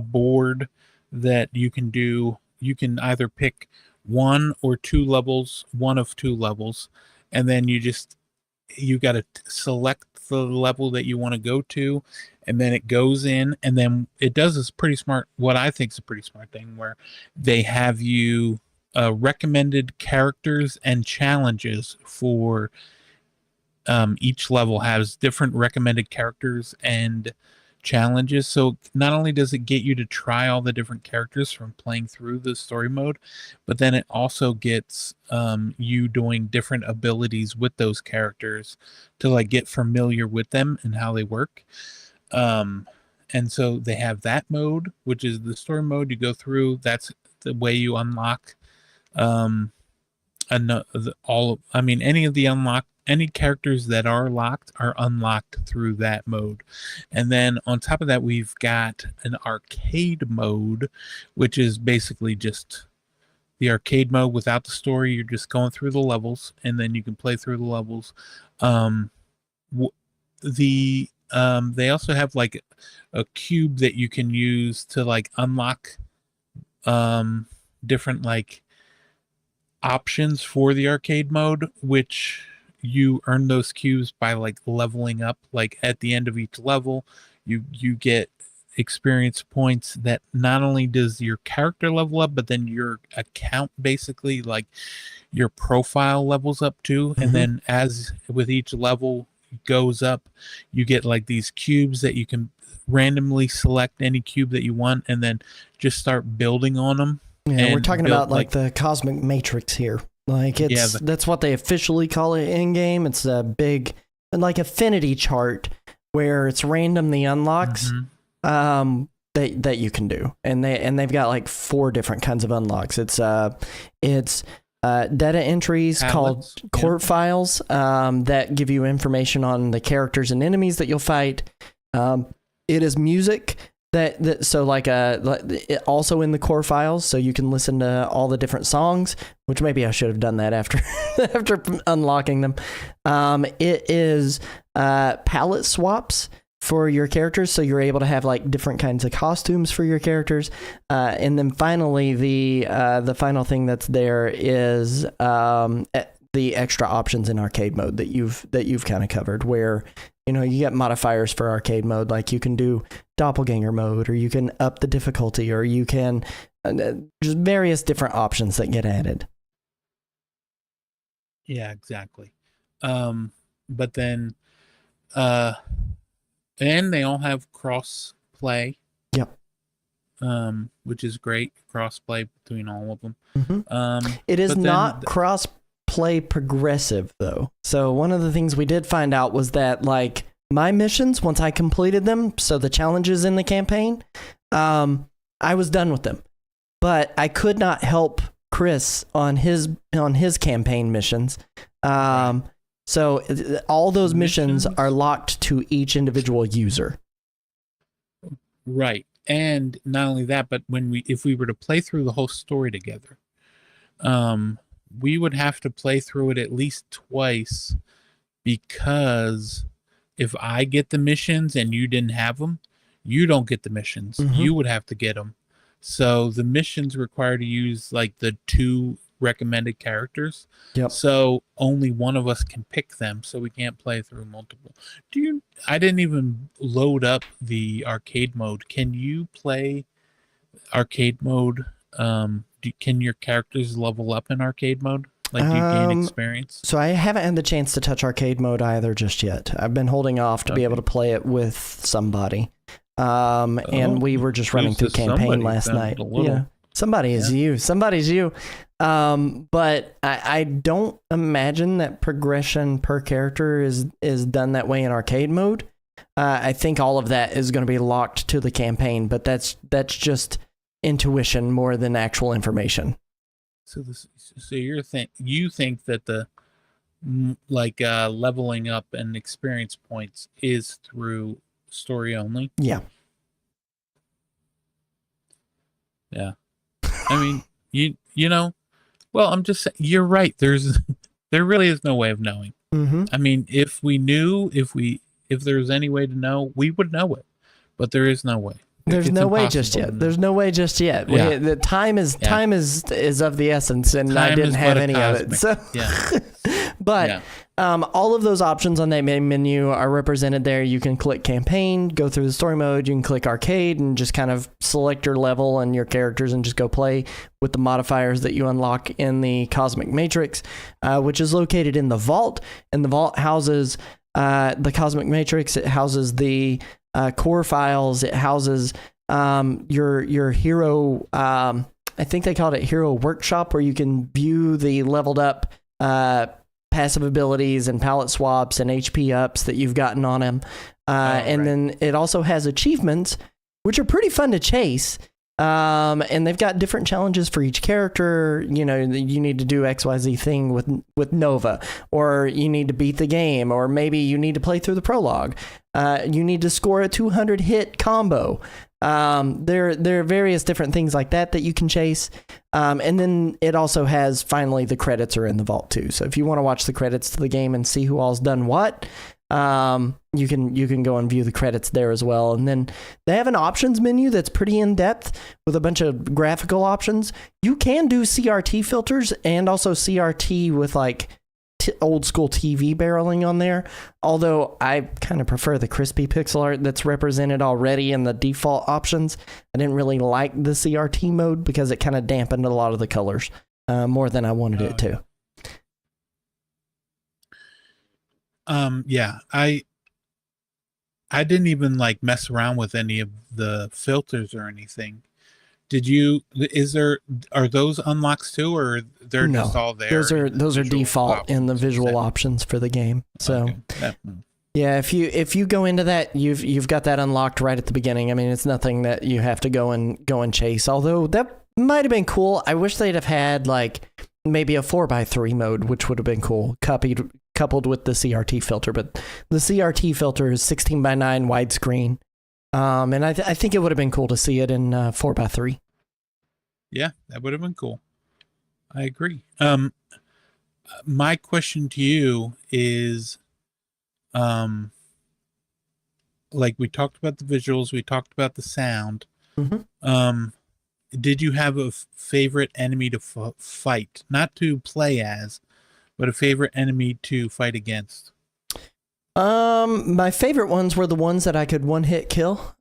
board that you can do. You can either pick one of two levels, and then you got to select the level that you want to go to, and then it goes in, and then it does this what I think is a pretty smart thing, where they have you recommended characters and challenges for each level has different recommended characters and challenges. So not only does it get you to try all the different characters from playing through the story mode, but then it also gets you doing different abilities with those characters to like get familiar with them and how they work. And so they have that mode, which is the story mode. You go through, that's the way you unlock any characters that are locked are unlocked through that mode. And then on top of that, we've got an arcade mode, which is basically just the arcade mode without the story. You're just going through the levels, and then you can play through the levels. They also have like a cube that you can use to like unlock different like options for the arcade mode, which you earn those cubes by like leveling up. Like at the end of each level, you get experience points that not only does your character level up, but then your account, basically like your profile, levels up too. And then as with each level goes up, you get like these cubes that you can randomly select any cube that you want and then just start building on them. Yeah, we're talking about like the cosmic matrix here. Like that's what they officially call it in game. It's a big like affinity chart where it's random the unlocks that you can do, and they've got like 4 different kinds of unlocks. It's data entries called court files that give you information on the characters and enemies that you'll fight. It is music. So like also in the core files, so you can listen to all the different songs, which maybe I should have done that after unlocking them. It is palette swaps for your characters, so you're able to have like different kinds of costumes for your characters. And then finally, the final thing that's there is the extra options in arcade mode that you've kind of covered, where you get modifiers for arcade mode, like you can do doppelganger mode, or you can up the difficulty, or you can just various different options that get added. Yeah, exactly. But then, uh, and they all have cross play, Yep. which is great. Cross play between all of them. It is but not then, cross play progressive though. So one of the things we did find out was that like my missions, once I completed them, so the challenges in the campaign, I was done with them. But I could not help Chris on his campaign missions. Right. So all those missions are locked to each individual user. Right. And not only that, but if we were to play through the whole story together, we would have to play through it at least twice, because if I get the missions and you didn't have them, you don't get the missions. Mm-hmm. You would have to get them. So the missions require to use like the 2 recommended characters. Yep. So only one of us can pick them, so we can't play through multiple. I didn't even load up the arcade mode. Can you play arcade mode? Can your characters level up in arcade mode? Like, do you gain experience? So I haven't had the chance to touch arcade mode either just yet. I've been holding off to be able to play it with somebody. And we were just running through campaign last night. Yeah. Somebody is you. Somebody's you. But I don't imagine that progression per character is done that way in arcade mode. I think all of that is going to be locked to the campaign, but that's just intuition more than actual information. So you think that the leveling up and experience points is through story only? Yeah. Yeah. I mean, you know, well, I'm just saying, you're right. There really is no way of knowing. Mm-hmm. I mean, if we knew, if there was any way to know, we would know it, but there is no way. There's no way just yet. There's no way just yet. Yeah. The time is of the essence, and I didn't have any of it. So, but all of those options on that main menu are represented there. You can click campaign, go through the story mode. You can click arcade and just kind of select your level and your characters and just go play with the modifiers that you unlock in the Cosmic Matrix, which is located in the vault. And the vault houses the Cosmic Matrix. It houses the core files. It houses your hero. I think they called it Hero Workshop, where you can view the leveled up passive abilities and palette swaps and HP ups that you've gotten on him. And then it also has achievements, which are pretty fun to chase. And they've got different challenges for each character. You know, you need to do XYZ thing with Nova, or you need to beat the game, or maybe you need to play through the prologue. You need to score a 200 hit combo. There are various different things like that you can chase. And then it also has, finally, the credits are in the vault too. So if you want to watch the credits to the game and see who all's done what, you can go and view the credits there as well. And then they have an options menu that's pretty in depth with a bunch of graphical options. You can do CRT filters and also CRT with like old school TV barreling on there. Although I kind of prefer the crispy pixel art that's represented already in the default options. I didn't really like the CRT mode because it kind of dampened a lot of the colors more than I wanted it to. Yeah, I didn't even like mess around with any of the filters or anything. Are those unlocks too, or they're just all there? Those are default in the visual options for the game. So yeah, if you go into that, you've got that unlocked right at the beginning. I mean, it's nothing that you have to go and chase. Although that might have been cool. I wish they'd have had like maybe a 4x3 mode, which would have been cool, coupled with the CRT filter. But the CRT filter is 16:9 widescreen. And I think it would have been cool to see it in 4x3. Yeah, that would have been cool. I agree. My question to you is, like we talked about the visuals, we talked about the sound. Mm-hmm. Did you have a favorite enemy to fight? Not to play as, but a favorite enemy to fight against? My favorite ones were the ones that I could one-hit kill.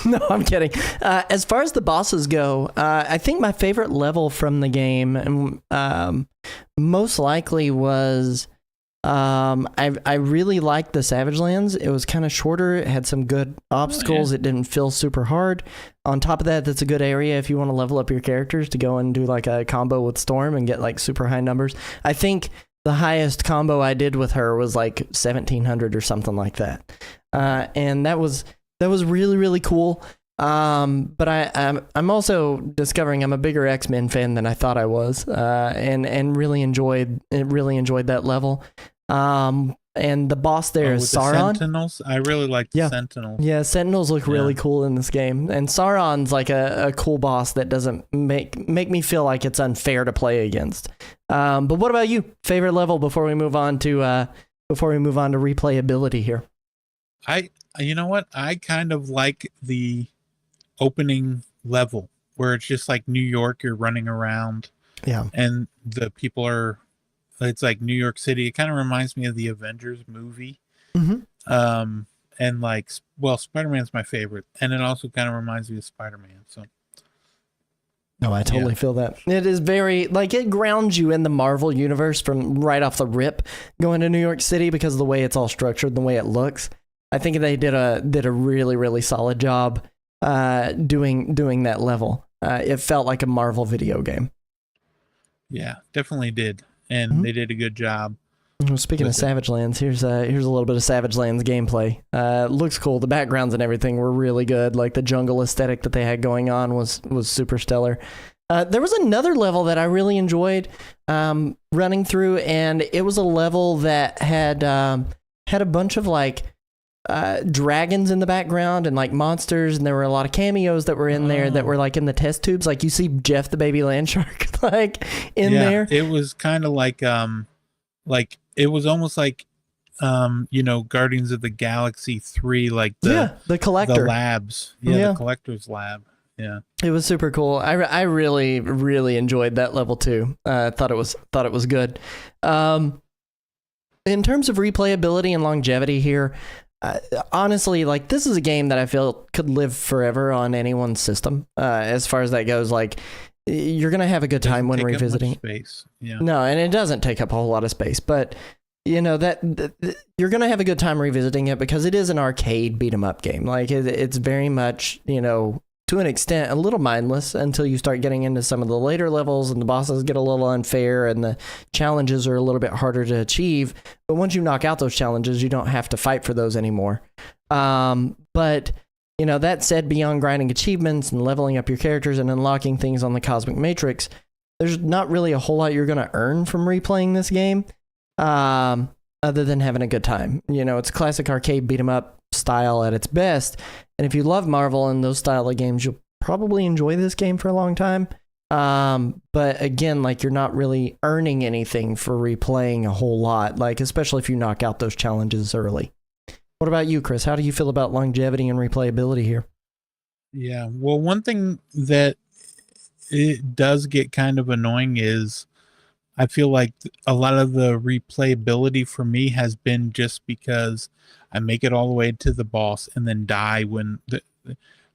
No, I'm kidding. As far as the bosses go, I think my favorite level from the game most likely was I really liked the Savage Lands. It was kind of shorter. It had some good obstacles. It didn't feel super hard. On top of that, that's a good area if you want to level up your characters to go and do like a combo with Storm and get like super high numbers. I think the highest combo I did with her was like 1700 or something like that. And that was really, really cool. But I'm also discovering I'm a bigger X-Men fan than I thought I was, and really enjoyed that level. And the boss there is with Sauron. The Sentinels, I really like the Sentinels. Yeah, Sentinels look really cool in this game, and Sauron's like a cool boss that doesn't make me feel like it's unfair to play against. But what about you? Favorite level before we move on to replayability here? You know what? I kind of like the opening level where it's just like New York, you're running around. Yeah. And the people are, it's like New York City. It kind of reminds me of the Avengers movie. Mm-hmm. And like, well, Spider-Man's my favorite. And it also kind of reminds me of Spider-Man. So. No, I totally feel that. It is very, like, it grounds you in the Marvel universe from right off the rip going to New York City because of the way it's all structured, the way it looks. I think they did a really, really solid job doing that level. It felt like a Marvel video game. Yeah, definitely did. And they did a good job. Speaking of Savage Lands, here's a little bit of Savage Lands gameplay. Looks cool. The backgrounds and everything were really good. Like the jungle aesthetic that they had going on was super stellar. There was another level that I really enjoyed running through, and it was a level that had a bunch of like dragons in the background and like monsters, and there were a lot of cameos that were in there that were like in the test tubes. Like you see Jeff the baby land shark like in there. It was kind of like it was almost like Guardians of the Galaxy 3, like the collector, the labs, the collector's lab. Yeah, it was super cool. I really, really enjoyed that level too. Thought it was good. In terms of replayability and longevity here, honestly, like this is a game that I feel could live forever on anyone's system. As far as that goes, like you're gonna have a good time when revisiting. Space. Yeah. No, and it doesn't take up a whole lot of space, but that you're gonna have a good time revisiting it because it is an arcade beat 'em up game. Like it's very much to an extent a little mindless until you start getting into some of the later levels and the bosses get a little unfair and the challenges are a little bit harder to achieve. But once you knock out those challenges, you don't have to fight for those anymore. But that said, beyond grinding achievements and leveling up your characters and unlocking things on the Cosmic Matrix, there's not really a whole lot you're going to earn from replaying this game, other than having a good time. It's a classic arcade beat 'em up style at its best. And if you love Marvel and those style of games, you'll probably enjoy this game for a long time. But again, like you're not really earning anything for replaying a whole lot, like especially if you knock out those challenges early. What about you, Chris? How do you feel about longevity and replayability here? Yeah, well, one thing that it does get kind of annoying is I feel like a lot of the replayability for me has been just because I make it all the way to the boss and then die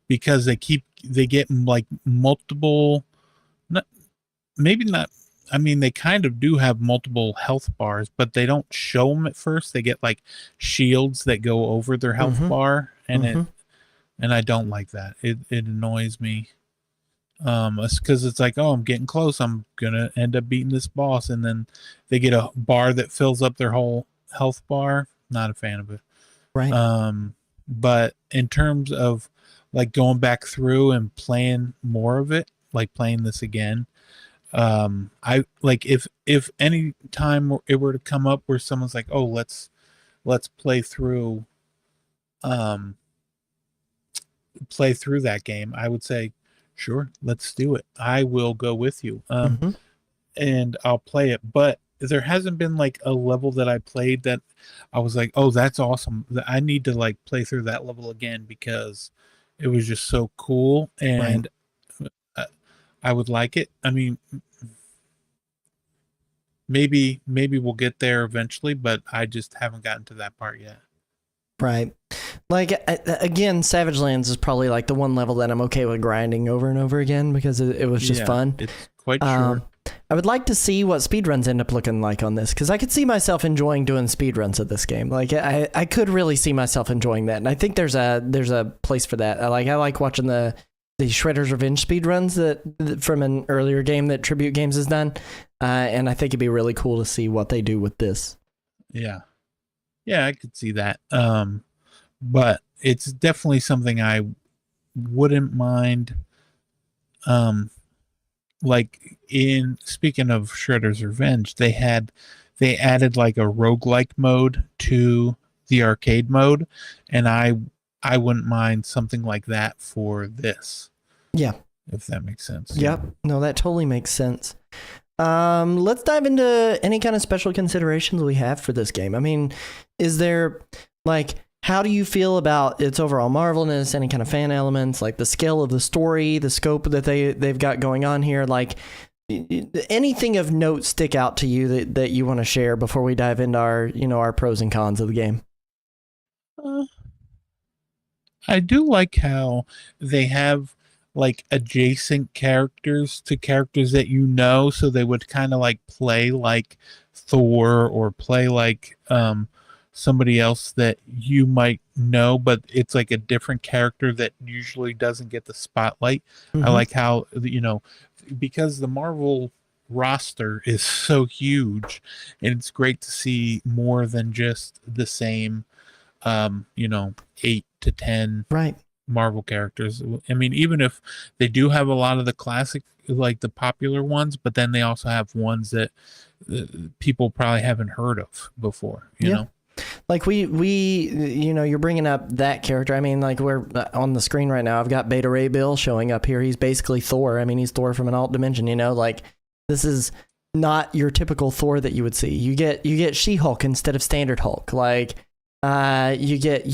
because they get like multiple, I mean, they kind of do have multiple health bars, but they don't show them at first. They get like shields that go over their health bar, and and I don't like that. It annoys me. Because it's like, oh, I'm getting close. I'm gonna end up beating this boss, and then they get a bar that fills up their whole health bar. Not a fan of it. Right. But in terms of like going back through and playing more of it, like playing this again, I like if any time it were to come up where someone's like, oh, let's play through that game, I would say, sure, let's do it. I will go with you. And I'll play it. But there hasn't been like a level that I played that I was like, oh, that's awesome. I need to like play through that level again because it was just so cool. And I would like it. I mean, maybe we'll get there eventually, but I just haven't gotten to that part yet. Right. Like, again, Savage Lands is probably like the one level that I'm okay with grinding over and over again because it was just fun. It's quite short. I would like to see what speedruns end up looking like on this, because I could see myself enjoying doing speedruns of this game. Like I could really see myself enjoying that, and I think there's a place for that. I like watching the Shredder's Revenge speedruns that from an earlier game that Tribute Games has done, and I think it'd be really cool to see what they do with this. Yeah, I could see that. But it's definitely something I wouldn't mind. Like in speaking of Shredder's Revenge, they added like a roguelike mode to the arcade mode, and I wouldn't mind something like that for this. Yeah. If that makes sense. Yep. No, that totally makes sense. Let's dive into any kind of special considerations we have for this game. I mean, is there, like, how do you feel about its overall marvelness, any kind of fan elements, like the scale of the story, the scope that they've got going on here? Like, anything of note stick out to you that you want to share before we dive into our pros and cons of the game? I do like how they have like adjacent characters to characters that you know, so they would kind of like play like Thor or play like somebody else that you might know, but it's like a different character that usually doesn't get the spotlight. Mm-hmm. I like how, because the Marvel roster is so huge, and it's great to see more than just the same 8 to 10 right Marvel characters. I mean, even if they do have a lot of the classic, like the popular ones, but then they also have ones that people probably haven't heard of before, you know? Like we you're bringing up that character. I mean, like we're on the screen right now. I've got Beta Ray Bill showing up here. He's basically Thor. I mean, he's Thor from an alt dimension, like this is not your typical Thor that you would see. You get She-Hulk instead of standard Hulk. Like, you get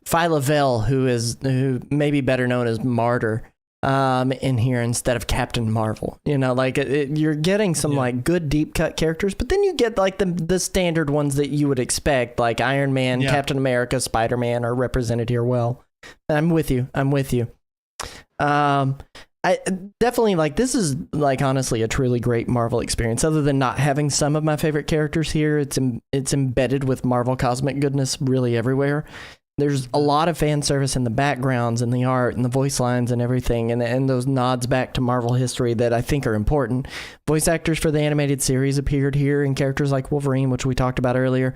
Phyla Vell, who may be better known as Martyr, in here instead of Captain Marvel. Like you're getting some like good deep cut characters, but then you get like the standard ones that you would expect, like Iron Man, Captain America, Spider-Man are represented here well. I'm with you. I definitely like this is like honestly a truly great Marvel experience. Other than not having some of my favorite characters here, it's embedded with Marvel cosmic goodness really everywhere. There's a lot of fan service in the backgrounds and the art and the voice lines and everything, and those nods back to Marvel history that I think are important. Voice actors for the animated series appeared here, and characters like Wolverine, which we talked about earlier.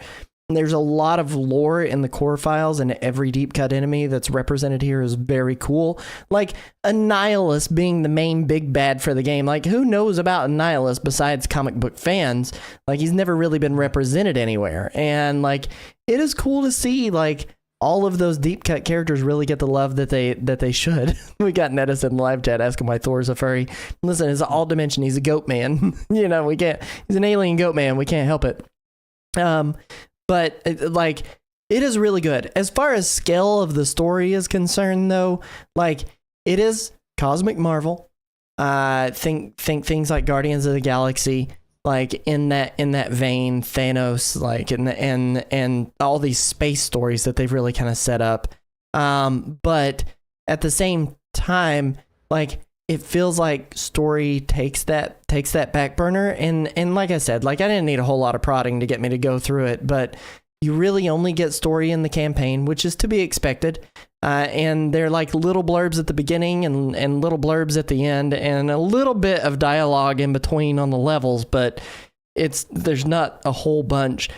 There's a lot of lore in the core files, and every deep cut enemy that's represented here is very cool. Like Annihilus being the main big bad for the game. Like, who knows about Annihilus besides comic book fans? Like, he's never really been represented anywhere. And like, it is cool to see like all of those deep cut characters really get the love that they should. We got Nettis in the live chat asking why Thor's a furry. Listen, it's an alt dimension. He's a goat man. He's an alien goat man. We can't help it. But like, it is really good. As far as scale of the story is concerned, though, like it is cosmic Marvel. Think things like Guardians of the Galaxy, like in that vein, Thanos, like and all these space stories that they've really kind of set up. But at the same time, like it feels like story takes that back burner, and like I said, like I didn't need a whole lot of prodding to get me to go through it, but you really only get story in the campaign, which is to be expected. And they're like little blurbs at the beginning and little blurbs at the end, and a little bit of dialogue in between on the levels, but there's not a whole bunch.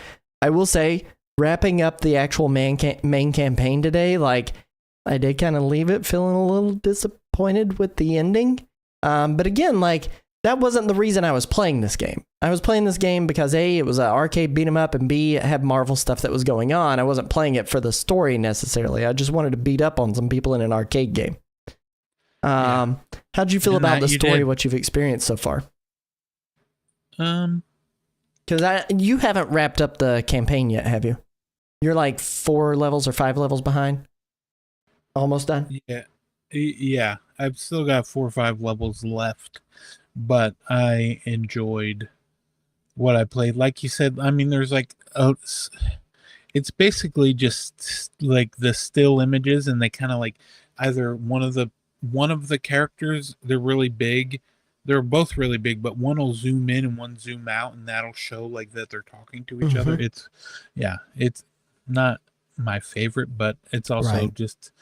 I will say, wrapping up the actual main campaign today, like I did kind of leave it feeling a little disappointed with the ending. But again, like that wasn't the reason I was playing this game. I was playing this game because A, it was an arcade beat 'em up, and B, it had Marvel stuff that was going on. I wasn't playing it for the story necessarily. I just wanted to beat up on some people in an arcade game. How'd you feel about the story, what you've experienced so far? Because you haven't wrapped up the campaign yet, have you? You're like 4 levels or 5 levels behind? Almost done? Yeah. I've still got 4 or 5 levels left, but I enjoyed what I played. Like you said, I mean, there's like, it's basically just like the still images, and they kind of like either one of the characters, they're really big, they're both really big, but one will zoom in and one zoom out, and that'll show like that they're talking to each other. It's not my favorite, but it's also Right. just,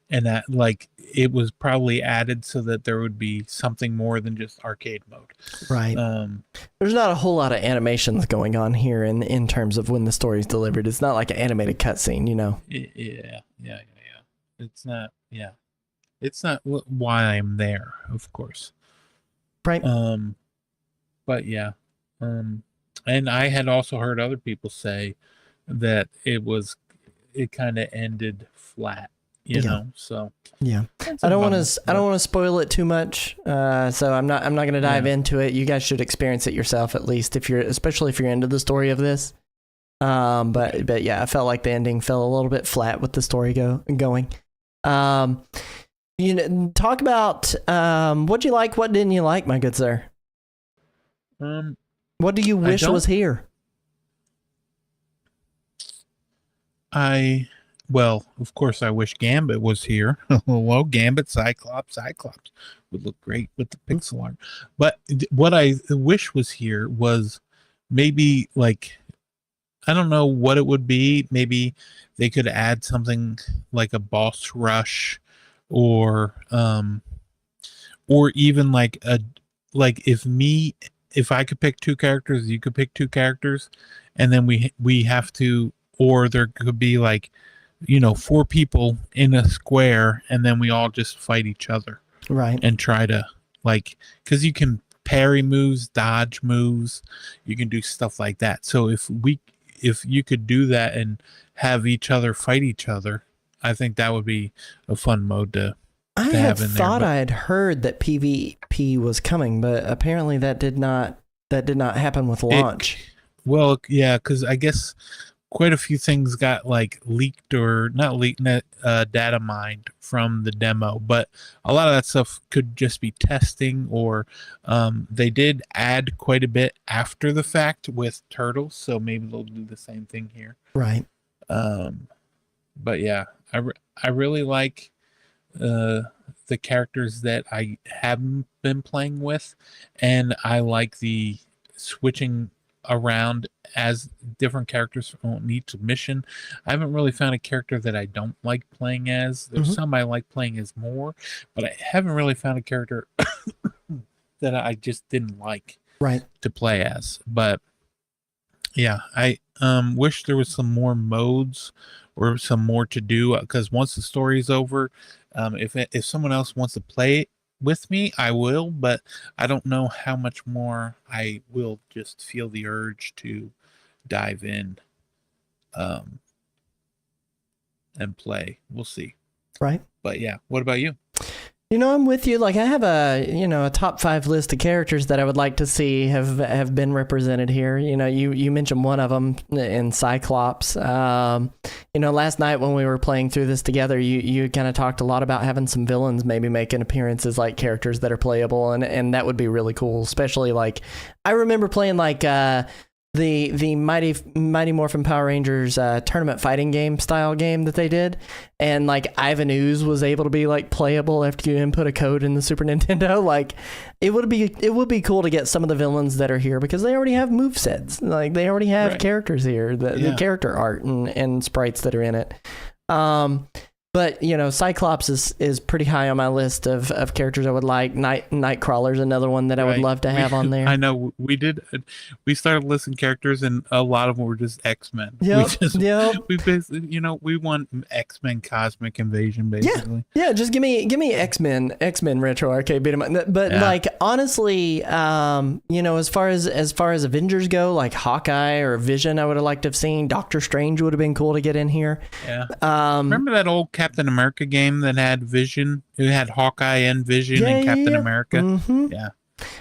and that like it was probably added so that there would be something more than just arcade mode. Right. Um, There's not a whole lot of animations going on here in terms of when the story's delivered. It's not like an animated cutscene, you know. yeah. It's not. Yeah, it's not why I'm there, of course. Right. But yeah, and I had also heard other people say that it kind of ended flat, you Yeah. know. So Yeah. that's I a don't want bummer, to I don't want to spoil it too much. So I'm not going to dive Yeah. into it. You guys should experience it yourself at least especially if you're into the story of this. But yeah, I felt like the ending fell a little bit flat with the story going. You know, talk about what you like, what didn't you like, my good sir? What do you wish was here? Well, of course, I wish Gambit was here. Well, Gambit, Cyclops would look great with the pixel art. But what I wish was here was maybe like, I don't know what it would be. Maybe they could add something like a boss rush, or even like if I could pick two characters, you could pick two characters, and then we have to, or there could be like, you know, 4 people in a square, and then we all just fight each other, Right. and try to, like, because you can parry moves, dodge moves, you can do stuff like that. So if you could do that and have each other fight each other, I think that would be a fun mode to I have had in there. thought But I had heard that PvP was coming, but apparently that did not happen with launch. well, yeah, because I guess quite a few things got like leaked, or not leaked, data mined from the demo, but a lot of that stuff could just be testing, or they did add quite a bit after the fact with turtles, so maybe they'll do the same thing here. Right. But yeah, I really like the characters that I haven't been playing with, and I like the switching around as different characters from each mission. I haven't really found a character that I don't like playing as. There's some I like playing as more, but I haven't really found a character that I just didn't like to play as. But yeah, I wish there was some more modes or some more to do, because once the story's over, if someone else wants to play it with me, I will, but I don't know how much more I will just feel the urge to dive in and play. We'll see. Right. But yeah, what about you? You know, I'm with you. Like, I have a top 5 list of characters that I would like to see have been represented here. You know, you mentioned one of them in Cyclops. You know, last night when we were playing through this together, you kind of talked a lot about having some villains maybe making appearances, like characters that are playable, and that would be really cool. Especially like, I remember playing like the Mighty Morphin Power Rangers tournament fighting game style game that they did, and like Ivan Ooze was able to be like playable after you input a code in the Super Nintendo. Like, it would be cool to get some of the villains that are here, because they already have movesets, like they already have characters here, the character art and sprites that are in it. But, you know, Cyclops is pretty high on my list of characters I would like. Nightcrawler's another one that I would love to have on there. I know we started listing characters, and a lot of them were just X-Men. Yep. We basically, you know, we want X-Men Cosmic Invasion, basically. Yeah, just give me X-Men Retro Arcade beat 'em up. But like, honestly, you know, as far as Avengers go, like Hawkeye or Vision, I would have liked to have seen. Doctor Strange would have been cool to get in here. Yeah. Remember that old Captain America game that had Vision? It had Hawkeye and Vision and Captain America. Mm-hmm.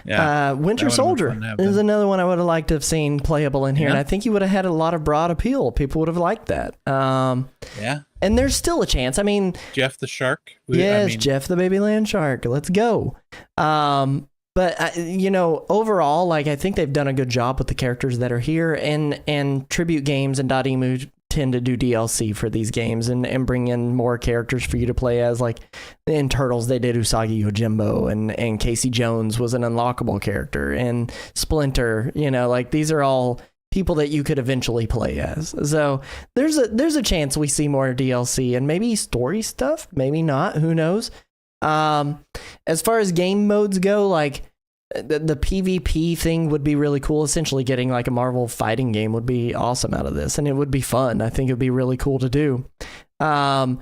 Yeah. Winter Soldier is another one I would have liked to have seen playable in here, and I think he would have had a lot of broad appeal. People would have liked that. Yeah. And there's still a chance. I mean, Jeff the Shark. Jeff the Baby Land Shark. Let's go. But you know, overall, like, I think they've done a good job with the characters that are here, and Tribute Games and Dotemu tend to do DLC for these games and bring in more characters for you to play as. Like in Turtles, they did Usagi Yojimbo, and Casey Jones was an unlockable character, and Splinter, like these are all people that you could eventually play as. So there's a chance we see more DLC and maybe story stuff, maybe not, who knows. As far as game modes go, like the PvP thing would be really cool. Essentially getting like a Marvel fighting game would be awesome out of this, and it would be fun. I think it'd be really cool to do. I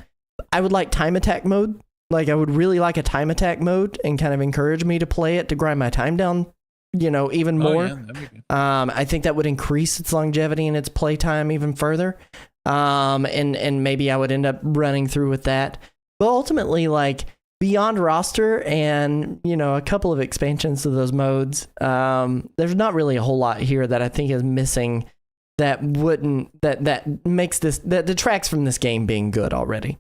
would like time attack mode. Like I would really like a time attack mode and kind of encourage me to play it to grind my time down, even more. Yeah, that'd be good. I think that would increase its longevity and its playtime even further. And maybe I would end up running through with that. But ultimately, like beyond roster and, a couple of expansions to those modes, there's not really a whole lot here that I think is missing that makes this, that detracts from this game being good already.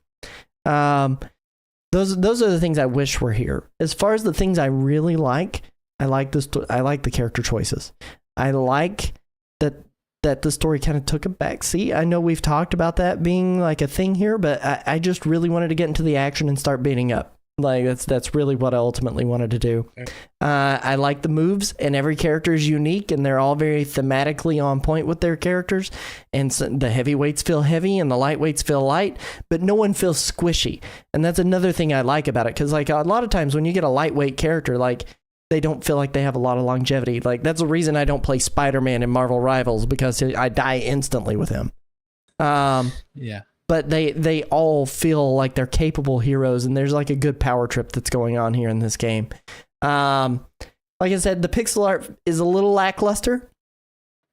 Those are the things I wish were here. As far as the things I really like, I like the character choices. I like that the story kind of took a backseat. I know we've talked about that being like a thing here, but I just really wanted to get into the action and start beating up. Like that's really what I ultimately wanted to do. Okay. I like the moves, and every character is unique, and they're all very thematically on point with their characters. And so the heavyweights feel heavy, and the lightweights feel light, but no one feels squishy. And that's another thing I like about it, because like a lot of times when you get a lightweight character, like they don't feel like they have a lot of longevity. Like that's the reason I don't play Spider-Man in Marvel Rivals, because I die instantly with him. Yeah. But they all feel like they're capable heroes, and there's like a good power trip that's going on here in this game. Like I said, the pixel art is a little lackluster,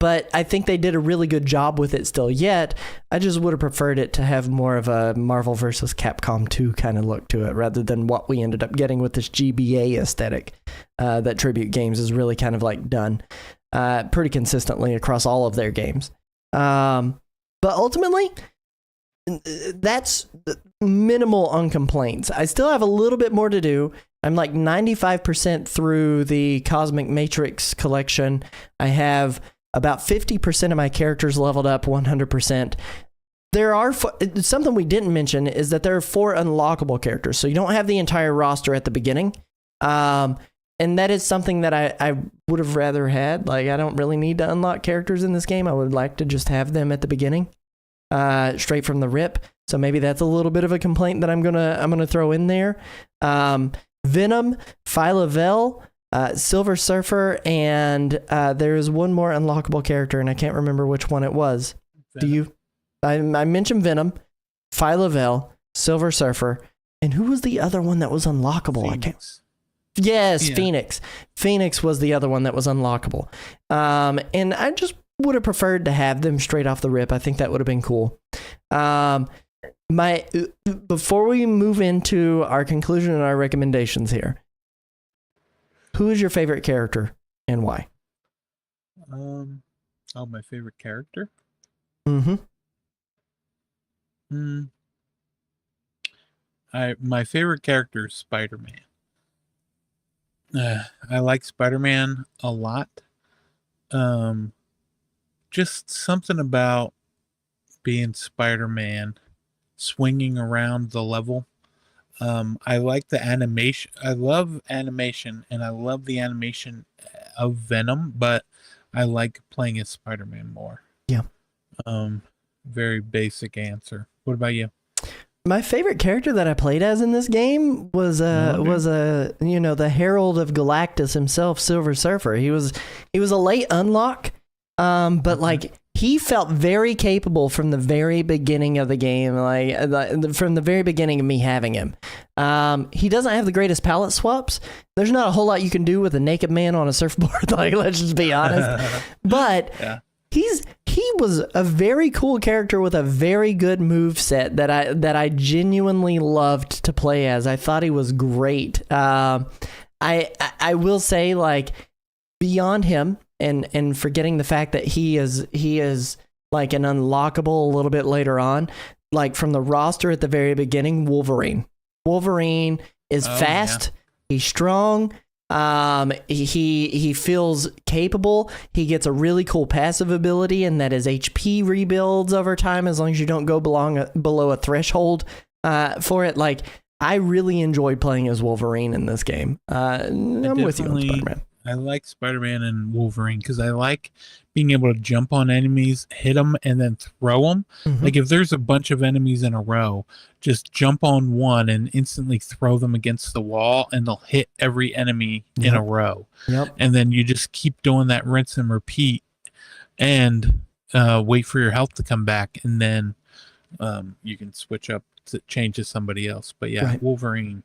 but I think they did a really good job with it still. Yet, I just would have preferred it to have more of a Marvel vs. Capcom 2 kind of look to it, rather than what we ended up getting with this GBA aesthetic that Tribute Games has really kind of like done pretty consistently across all of their games. But ultimately, that's minimal on complaints. I still have a little bit more to do. I'm like 95% through the Cosmic Matrix collection. I have about 50% of my characters leveled up 100%. There are something we didn't mention is that there are 4 unlockable characters, so you don't have the entire roster at the beginning. And that is something that I would have rather had. Like, I don't really need to unlock characters in this game. I would like to just have them at the beginning. Straight from the rip. So maybe that's a little bit of a complaint that I'm gonna throw in there. Venom, Phyla-Vell, Silver Surfer, and there is one more unlockable character, and I can't remember which one it was. Venom. Do you? I mentioned Venom, Phyla-Vell, Silver Surfer, and who was the other one that was unlockable? Phoenix. I can't. Yes, yeah. Phoenix. Phoenix was the other one that was unlockable. And I just would have preferred to have them straight off the rip. I think that would have been cool. Before we move into our conclusion and our recommendations here, who is your favorite character and why? My favorite character? Mm-hmm. My favorite character is Spider-Man. I like Spider-Man a lot. Just something about being Spider-Man, swinging around the level. I like the animation. I love animation, and I love the animation of Venom, but I like playing as Spider-Man more. Yeah. Very basic answer. What about you? My favorite character that I played as in this game was the Herald of Galactus himself, Silver Surfer. He was a late unlock. But like he felt very capable from the very beginning of the game, like from the very beginning of me having him. He doesn't have the greatest palette swaps. There's not a whole lot you can do with a naked man on a surfboard. Like, let's just be honest. But yeah. He was a very cool character with a very good move set that I genuinely loved to play as. I thought he was great. I will say, like, beyond him, and forgetting the fact that he is like an unlockable a little bit later on, like from the roster at the very beginning, Wolverine is fast. Yeah. He's strong. He feels capable. He gets a really cool passive ability, and that is HP rebuilds over time as long as you don't go below a threshold for it. Like, I really enjoyed playing as Wolverine in this game. I'm with you on Spider-Man. I like Spider-Man and Wolverine because I like being able to jump on enemies, hit them, and then throw them. Mm-hmm. Like if there's a bunch of enemies in a row, just jump on one and instantly throw them against the wall, and they'll hit every enemy in a row. Yep. And then you just keep doing that rinse and repeat, and wait for your health to come back, and then you can switch up to change to somebody else. But yeah, right. Wolverine,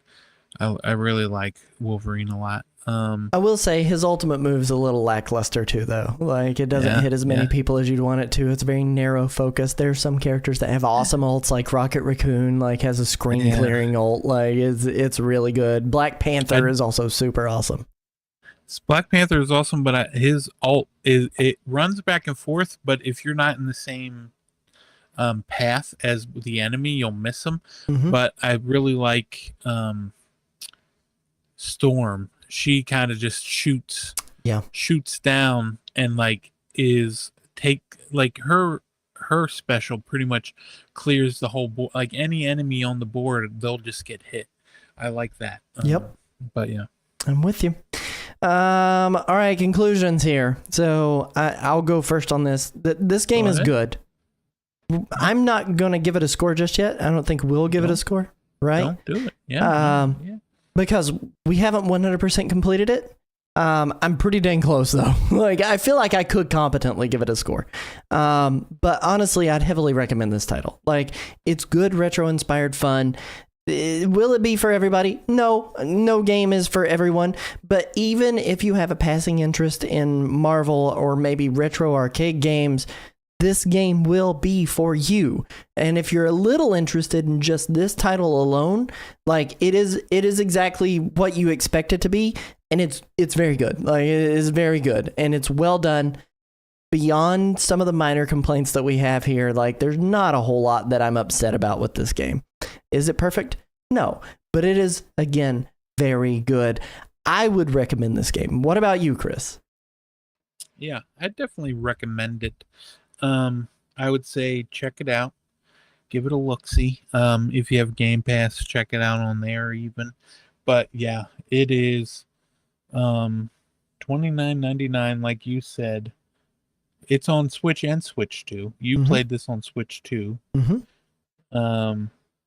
I really like Wolverine a lot. I will say his ultimate move's a little lackluster too, though. Like, it doesn't hit as many people as you'd want it to. It's very narrow focused. There's some characters that have awesome ults, like Rocket Raccoon, like has a screen clearing ult. Like, it's really good. Black Panther is also super awesome. Black Panther is awesome, but his ult it runs back and forth. But if you're not in the same path as the enemy, you'll miss them. Mm-hmm. But I really like Storm. She kind of just shoots down and like her special pretty much clears the whole board. Like any enemy on the board, they'll just get hit. I like that. But yeah, I'm with you. All right, conclusions here. So I'll go first on this. This game is good. I'm not gonna give it a score just yet. I don't think we'll give it a score. Right? Don't do it. Yeah. Because we haven't 100% completed it. I'm pretty dang close, though. Like, I feel like I could competently give it a score. But honestly, I'd heavily recommend this title. Like, it's good, retro-inspired fun. Will it be for everybody? No game is for everyone. But even if you have a passing interest in Marvel or maybe retro arcade games, this game will be for you. And if you're a little interested in just this title alone, like, it is exactly what you expect it to be, and it's very good. Like, it is very good, and it's well done. Beyond some of the minor complaints that we have here, like, there's not a whole lot that I'm upset about with this game. Is it perfect? No, but it is, again, very good. I would recommend this game. What about you, Chris? Yeah, I definitely recommend it. I would say check it out, give it a look-see. If you have Game Pass, check it out on there even. But yeah, it is $29.99, like you said. It's on Switch and Switch 2. You played this on Switch 2.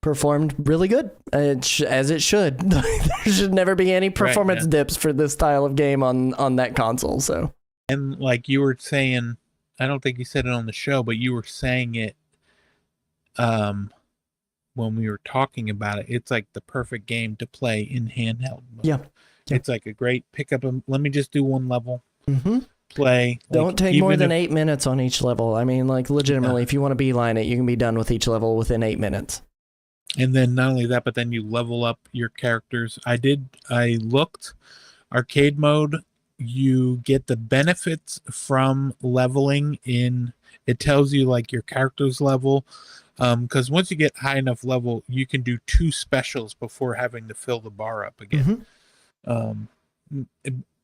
Performed really good, as it should. There should never be any performance dips for this style of game on that console. So, and like you were saying, I don't think you said it on the show, but you were saying it when we were talking about it. It's like the perfect game to play in handheld mode. Yeah. It's like a great pickup. Let me just do one level. Play. Don't take more than 8 minutes on each level. I mean, like, legitimately, if you want to beeline it, you can be done with each level within 8 minutes. And then not only that, but then you level up your characters. I looked. Arcade mode, you get the benefits from leveling in. It tells you like your character's level, because once you get high enough level, you can do 2 specials before having to fill the bar up again.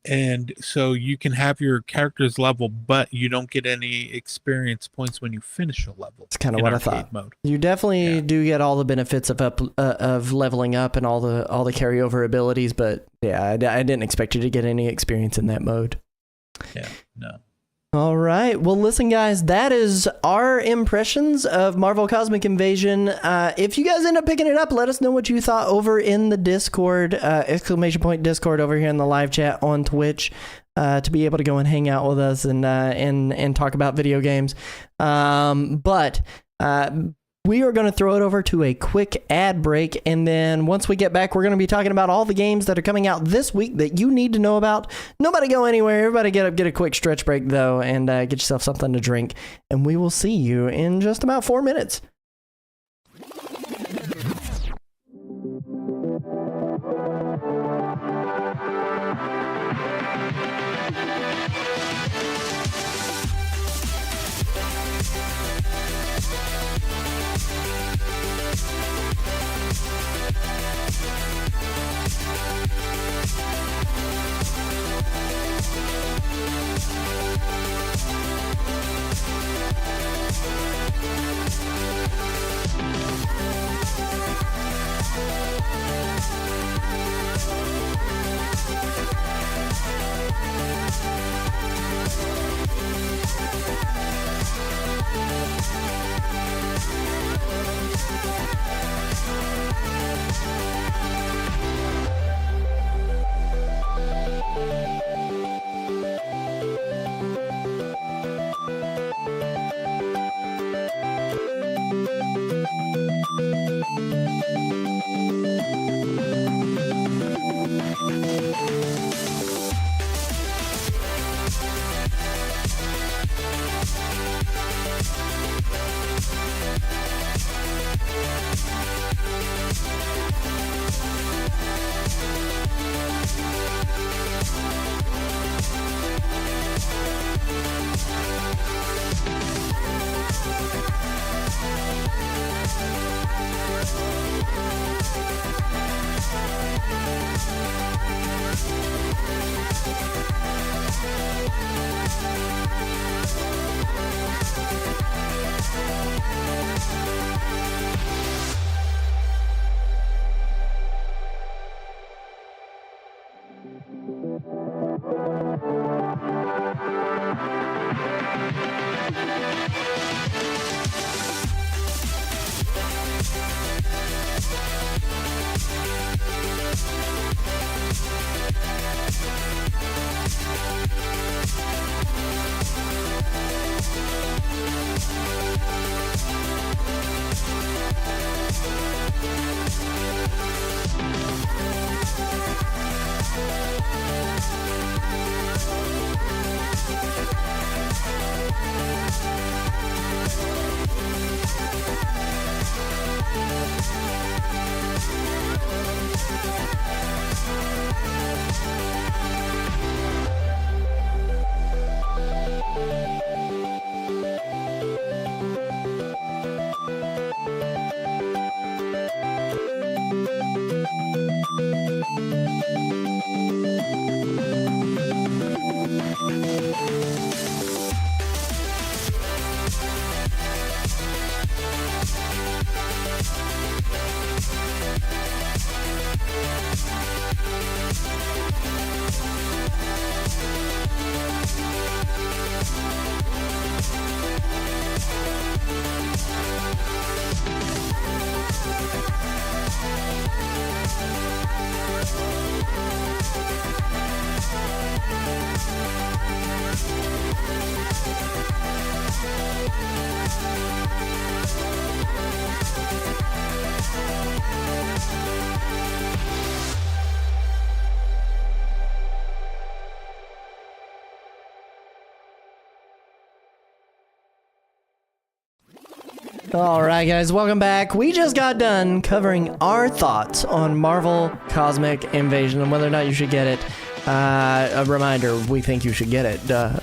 And so you can have your character's level, but you don't get any experience points when you finish a level. It's kind of what I thought. Mode. You definitely do get all the benefits of leveling up and all the carryover abilities, but yeah, I didn't expect you to get any experience in that mode. Yeah, no. All right. Well, listen, guys, that is our impressions of Marvel Cosmic Invasion. If you guys end up picking it up, let us know what you thought over in the Discord, !Discord over here in the live chat on Twitch, to be able to go and hang out with us and talk about video games. But we are going to throw it over to a quick ad break, and then once we get back, we're going to be talking about all the games that are coming out this week that you need to know about. Nobody go anywhere. Everybody get up, get a quick stretch break, though, and get yourself something to drink, and we will see you in just about 4 minutes. All right, guys, welcome back. We just got done covering our thoughts on Marvel Cosmic Invasion and whether or not you should get it. A reminder, we think you should get it,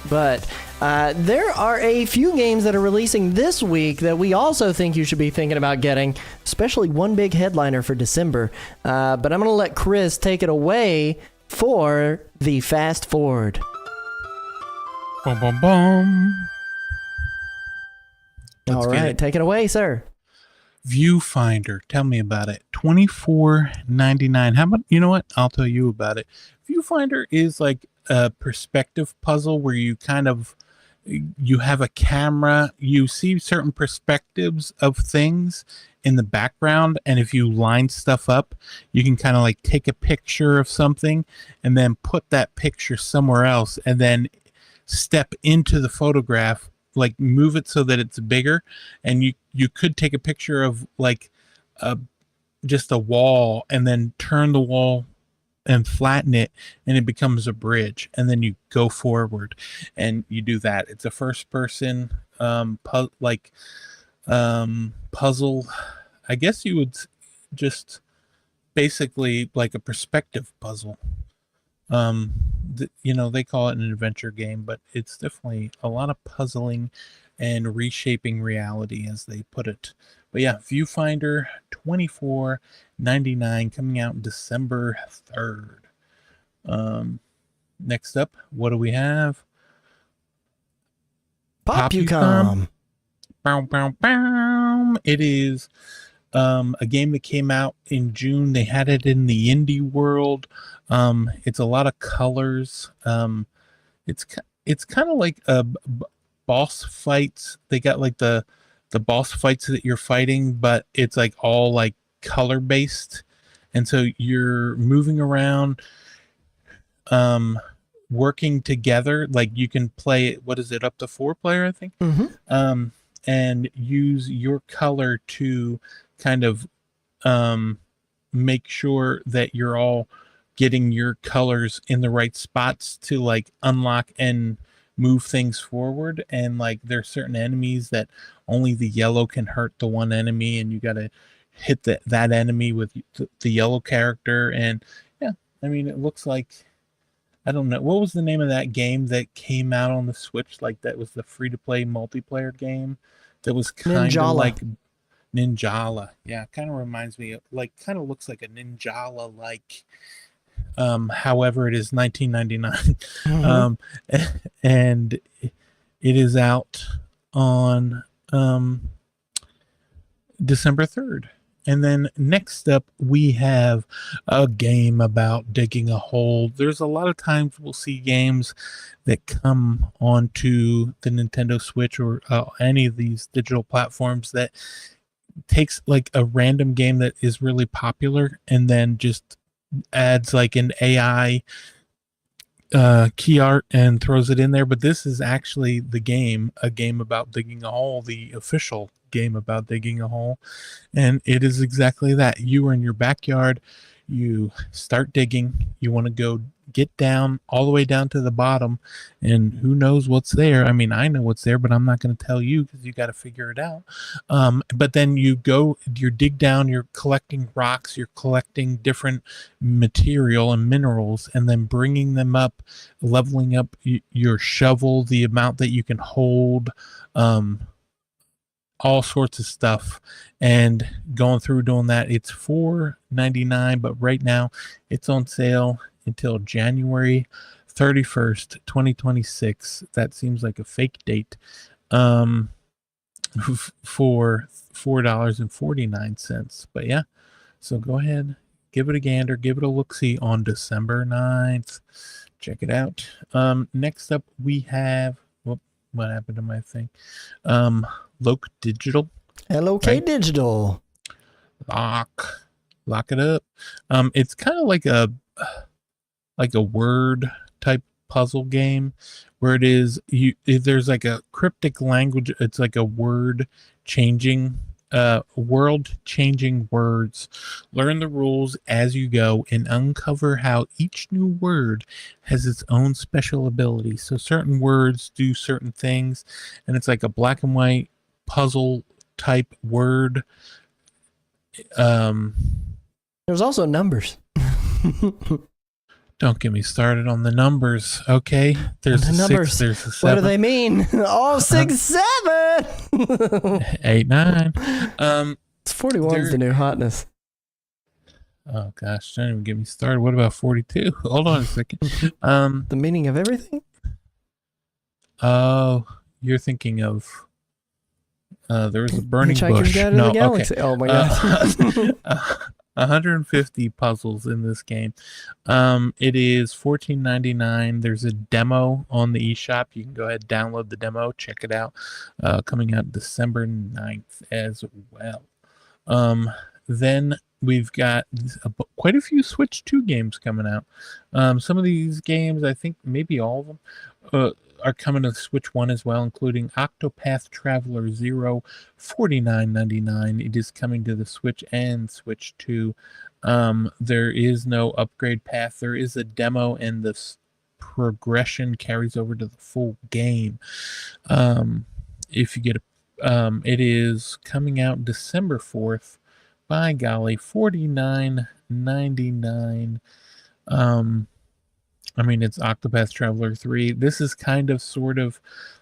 but there are a few games that are releasing this week that we also think you should be thinking about getting, especially one big headliner for December. But I'm going to let Chris take it away for the fast forward. Boom, boom, boom. All right, take it away, sir. Viewfinder, tell me about it. $24.99. How about, you know what? I'll tell you about it. Viewfinder is like a perspective puzzle where you kind of, you have a camera, you see certain perspectives of things in the background, and if you line stuff up, you can kind of like take a picture of something and then put that picture somewhere else and then step into the photograph, like move it so that it's bigger, and you could take a picture of like just a wall and then turn the wall and flatten it and it becomes a bridge, and then you go forward and you do that. It's a first person puzzle. I guess you would just basically like a perspective puzzle. They call it an adventure game, but it's definitely a lot of puzzling and reshaping reality, as they put it. But yeah, Viewfinder, $24.99, coming out December 3rd. Next up, what do we have? Popcom. Bow, bow, bow. It is a game that came out in June. They had it in the indie world. It's a lot of colors. It's kind of like boss fights. They got like the boss fights that you're fighting, but it's like all like color based, and so you're moving around, working together. Like you can play, what is it, up to 4 player, I think. Mm-hmm. And use your color to kind of make sure that you're all getting your colors in the right spots to like unlock and move things forward. And like there's certain enemies that only the yellow can hurt the one enemy, and you got to hit that enemy with the yellow character. And yeah, I mean, it looks like, I don't know, what was the name of that game that came out on the Switch? Like, that was the free-to-play multiplayer game that was kind of like Ninjala. Yeah, kind of reminds me of, like, kind of looks like a Ninjala, like, however, it is 1999. And it is out on December 3rd. And then next up, we have a game about digging a hole. There's a lot of times we'll see games that come onto the Nintendo Switch or any of these digital platforms that takes like a random game that is really popular and then just adds like an AI key art and throws it in there. But this is actually a game about digging a hole, the official game about digging a hole. And it is exactly that. You are in your backyard, you start digging, you want to go get down all the way down to the bottom, and who knows what's there. I mean, I know what's there, but I'm not going to tell you because you got to figure it out. But then you dig down, you're collecting rocks, you're collecting different material and minerals, and then bringing them up, leveling up your shovel, the amount that you can hold, all sorts of stuff, and going through doing that. It's $4.99, but right now it's on sale until January 31st, 2026. That seems like a fake date, for $4.49. But yeah, so go ahead, give it a gander, give it a look-see on December 9th. Check it out. Next up, we have, what happened to my thing? Loc Digital. LOK right? Digital. Lock it up. It's kind of like a word type puzzle game where it is there's like a cryptic language. It's like a world changing words. Learn the rules as you go and uncover how each new word has its own special ability. So certain words do certain things, and it's like a black and white puzzle type word. There's also numbers. Don't get me started on the numbers, okay? There's the numbers. 6, there's a 7. What do they mean? Oh, 6, 7. 8, 9. 41 is the new hotness. Oh gosh, don't even get me started. What about 42? Hold on a second. The meaning of everything? Oh, you're thinking of there was a burning Hitchhiker's bush. Guide to No, the Galaxy. okay. Oh my god. 150 puzzles in this game. It is $14.99. There's a demo on the eShop. You can go ahead and download the demo, check it out. Coming out December 9th as well. Then we've got quite a few Switch 2 games coming out. Some of these games, I think maybe all of them, are coming to Switch 1 as well, including Octopath Traveler 0, $49.99. It is coming to the Switch and Switch 2. There is no upgrade path. There is a demo, and the progression carries over to the full game. If you get it is coming out December 4th. By golly, $49.99. I mean, it's Octopath Traveler 3. This is kind of sort of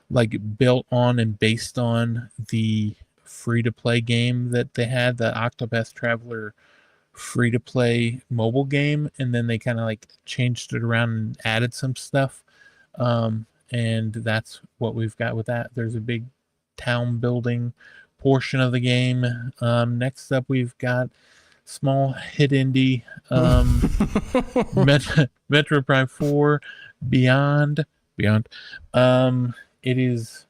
like built on and based on the free-to-play game that they had, the Octopath Traveler free-to-play mobile game, and then they kind of like changed it around and added some stuff. And that's what we've got with that. There's a big town building portion of the game. Next up, we've got small hit indie, Metro Prime 4 Beyond. It is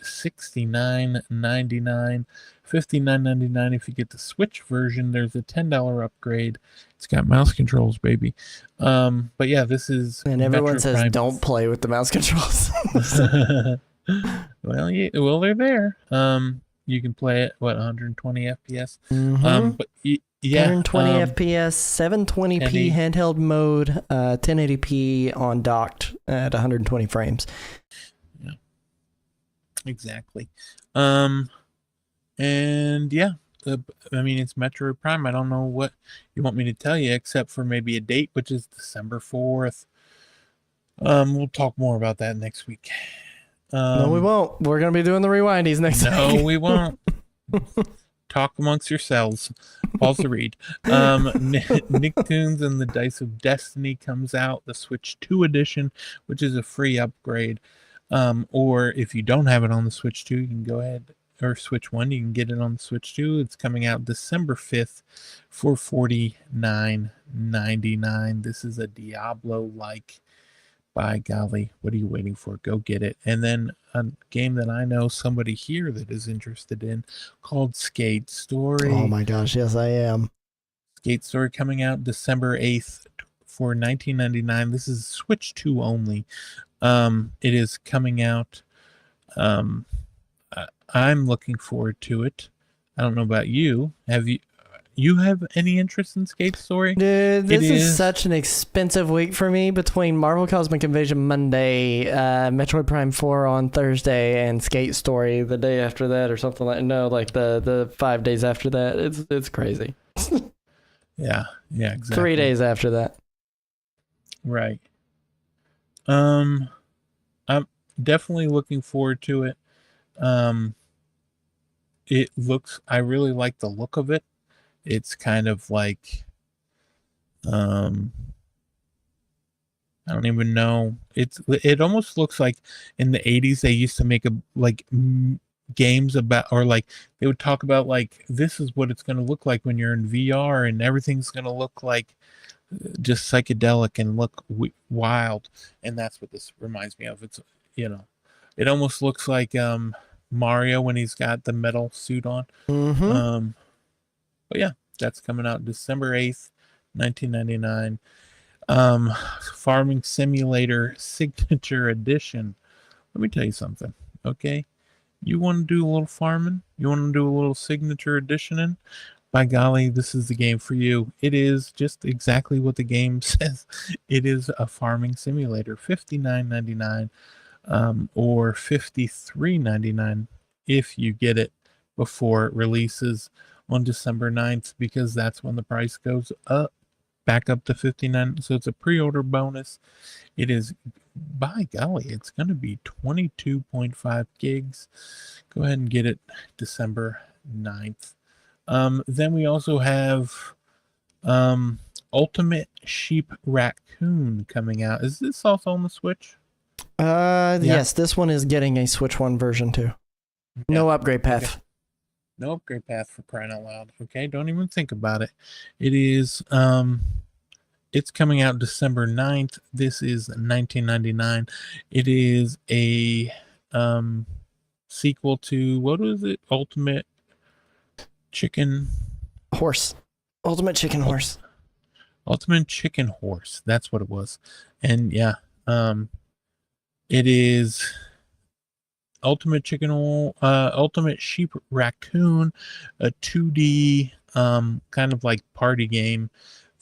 $69.99, $59.99 if you get the Switch version. There's a $10 upgrade. It's got mouse controls, baby. But yeah, this is. And everyone Metro says Prime. Don't play with the mouse controls. Well, yeah, they're there. You can play it 120 FPS. Mm-hmm. But yeah, 120 FPS, 720p handheld mode, 1080p on docked at 120 frames. Yeah, exactly. And yeah, I mean, it's Metroid Prime. I don't know what you want me to tell you, except for maybe a date, which is December 4th. We'll talk more about that next week. No, we won't. We're going to be doing the rewindies next week. No, we won't. Talk amongst yourselves. Pause to read. Nicktoons and the Dice of Destiny comes out, the Switch 2 edition, which is a free upgrade. Or if you don't have it on the Switch 2, you can go ahead, or Switch 1, you can get it on the Switch 2. It's coming out December 5th for $49.99. This is a Diablo-like. By golly, what are you waiting for? Go get it. And then a game that I know somebody here that is interested in called Skate Story. Oh my gosh, yes I am. Skate Story coming out December 8th for $19.99. This is Switch 2 only. It is coming out. I'm looking forward to it. I don't know about you. You have any interest in Skate Story? Dude, this is such an expensive week for me between Marvel Cosmic Invasion Monday, Metroid Prime 4 on Thursday, and Skate Story the day after that or something like like the 5 days after that. It's crazy. Yeah, exactly. 3 days after that. Right. I'm definitely looking forward to it. I really like the look of it. It's kind of like, I don't even know. It almost looks like in the 80s they used to make games about, or like they would talk about like, this is what it's going to look like when you're in VR and everything's going to look like just psychedelic and look wild. And that's what this reminds me of. It's, it almost looks like Mario when he's got the metal suit on. Mm-hmm. But yeah, that's coming out December 8th, 1999. Farming Simulator Signature Edition. Let me tell you something, okay? You want to do a little farming? You want to do a little Signature Editioning? By golly, this is the game for you. It is just exactly what the game says. It is a farming simulator. $59.99 or $53.99 if you get it before it releases on December 9th, because that's when the price goes up, back up to $59. So it's a pre-order bonus. It is, by golly, it's going to be 22.5 gigs. Go ahead and get it December 9th. Then we also have Ultimate Sheep Raccoon coming out. Is this also on the Switch? Yes, this one is getting a Switch 1 version too. No upgrade path. Okay. No upgrade path, for crying out loud. Okay, don't even think about it. It is it's coming out December 9th. This is $19.99. It is a sequel to, what was it? Ultimate Chicken Horse. Ultimate Chicken Horse. Ultimate Chicken Horse. That's what it was. And yeah, it is Ultimate Sheep Raccoon, a 2D kind of like party game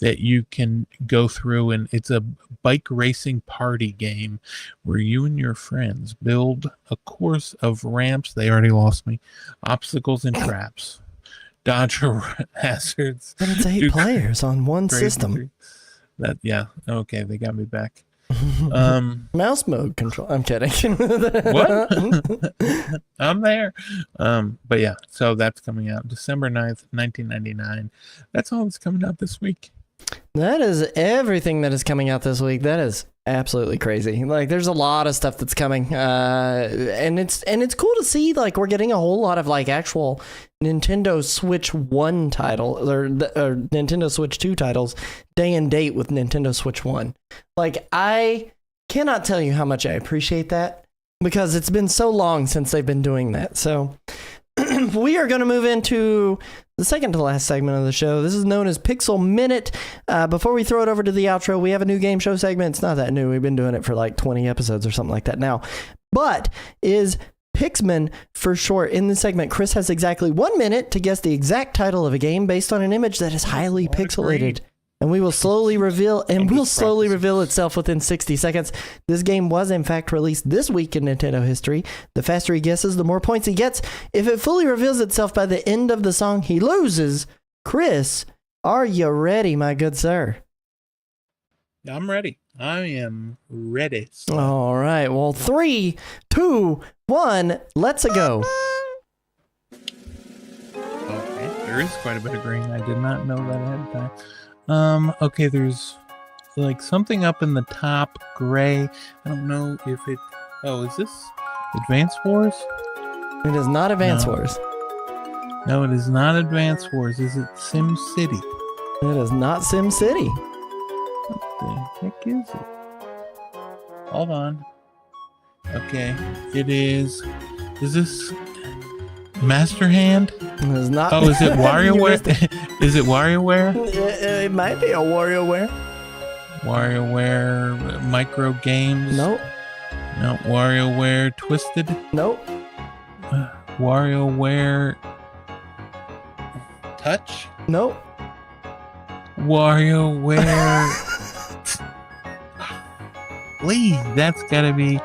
that you can go through, and it's a bike racing party game where you and your friends build a course of ramps. They already lost me. Obstacles and traps. Dodge hazards. But it's 8 players on one system. Okay, they got me back. Mouse mode control. I'm kidding. What? I'm there. But yeah, so that's coming out December 9th, 1999. That's all that's coming out this week. That is everything that is coming out this week. That is absolutely crazy. Like, there's a lot of stuff that's coming, and it's cool to see. Like, we're getting a whole lot of like actual Nintendo Switch 1 title or Nintendo Switch 2 titles day and date with Nintendo Switch 1. Like, I cannot tell you how much I appreciate that, because it's been so long since they've been doing that. So we are going to move into the second to last segment of the show. This is known as Pixel Minute. Before we throw it over to the outro, we have a new game show segment. It's not that new. We've been doing it for like 20 episodes or something like that now. But is Pixmin for short. In this segment, Chris has exactly 1 minute to guess the exact title of a game based on an image that is highly pixelated. And we will slowly reveal, and will slowly prophecy. reveal itself within 60 seconds. This game was, in fact, released this week in Nintendo history. The faster he guesses, the more points he gets. If it fully reveals itself by the end of the song, he loses. Chris, are you ready, my good sir? I'm ready. I am ready. All right. Well, 3, 2, 1, let's go. Okay, there is quite a bit of green. I did not know that ahead of time. Okay, there's like something up in the top, gray. I don't know if it. Oh, is this Advance Wars? It is not Advance Wars. No, it is not Advance Wars. Is it Sim City? It is not Sim City. What the heck is it? Hold on. Okay, it is. Is this Master Hand? It is not. Oh, is it You missed WarioWare? Is it WarioWare? It might be a WarioWare. WarioWare Micro Games? Nope. No, WarioWare Twisted? Nope. WarioWare Touch? Nope. WarioWare League. That's gotta be.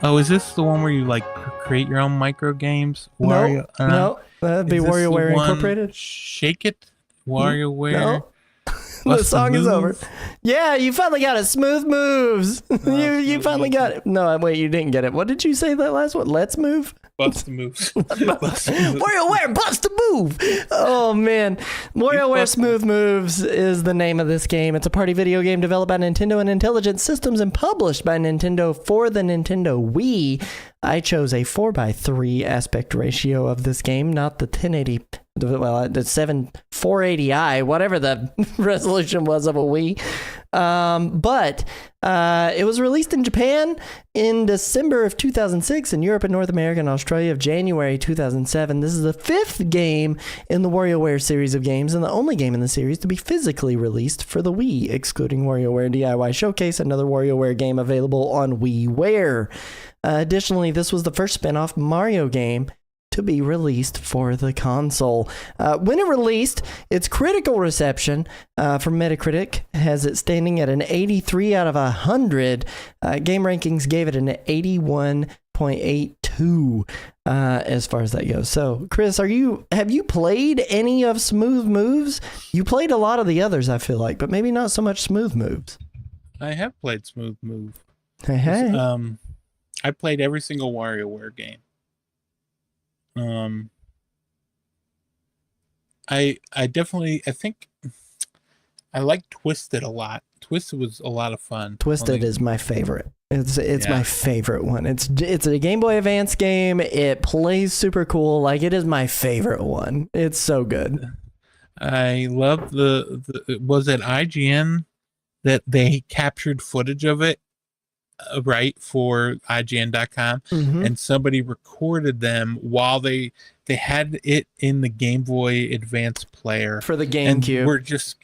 Oh, is this the one where you like create your own micro games? Nope. No. That'd be is this the WarioWare one Incorporated. Shake It? WarioWare? No. The Bust a song is over. Move? Yeah, you finally got it. Smooth Moves. you Smooth finally Moves. got it. No, wait, you didn't get it. What did you say that last one? Let's Move? Bust the moves. Bust the moves. WarioWare Bust a Move. Oh man, WarioWare bust Smooth Moves is the name of this game. It's a party video game developed by Nintendo and Intelligent Systems and published by Nintendo for the Nintendo Wii. I chose a 4:3 aspect ratio of this game, not the 1080. Well, the 480i, whatever the resolution was of a Wii. But it was released in Japan in December of 2006, in Europe and North America and Australia of January 2007. This is the 5th game in the WarioWare series of games and the only game in the series to be physically released for the Wii, excluding WarioWare DIY Showcase, another WarioWare game available on WiiWare. Additionally, this was the first spin-off Mario game to be released for the console. When it released, its critical reception from Metacritic has it standing at an 83 out of 100. Game Rankings gave it an 81.82 as far as that goes. So, Chris, have you played any of Smooth Moves? You played a lot of the others, I feel like, but maybe not so much Smooth Moves. I have played Smooth Move. Hey. I played every single WarioWare game. I definitely, I think I like Twisted a lot. Twisted was a lot of fun. Twisted is my favorite. It's my favorite one. It's a Game Boy Advance game. It plays super cool. Like, it is my favorite one. It's so good. I love the was it IGN that they captured footage of it, right, for IGN.com, and somebody recorded them while they had it in the Game Boy Advance player For the GameCube.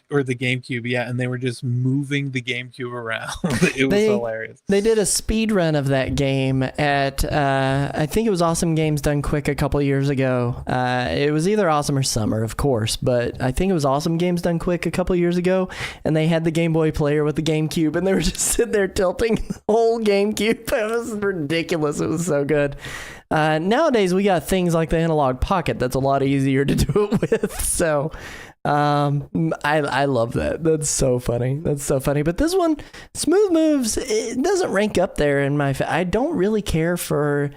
Or the GameCube, yeah, and they were just moving the GameCube around. It was hilarious. They did a speed run of that game at I think it was Awesome Games Done Quick a couple years ago. It was either Awesome or Summer, of course, but I think it was Awesome Games Done Quick a couple years ago, and they had the Game Boy player with the GameCube, and they were just sitting there tilting the whole GameCube. It was ridiculous. It was so good. Nowadays, we got things like the Analog Pocket that's a lot easier to do it with, so I love that. That's so funny. But this one, Smooth Moves, it doesn't rank up there in my. I don't really care for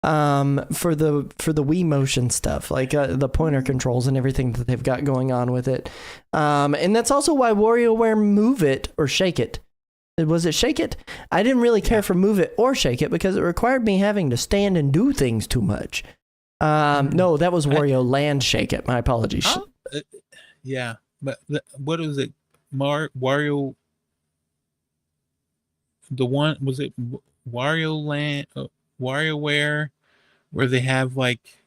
the Wii motion stuff, like the pointer controls and everything that they've got going on with it. And that's also why WarioWare Move It or Shake It. Was it Shake It? I didn't really care for Move It or Shake It because it required me having to stand and do things too much. No, that was Wario Land Shake It. My apologies. Yeah, but what was it? Wario. The one, was it Wario Land, WarioWare, where they have like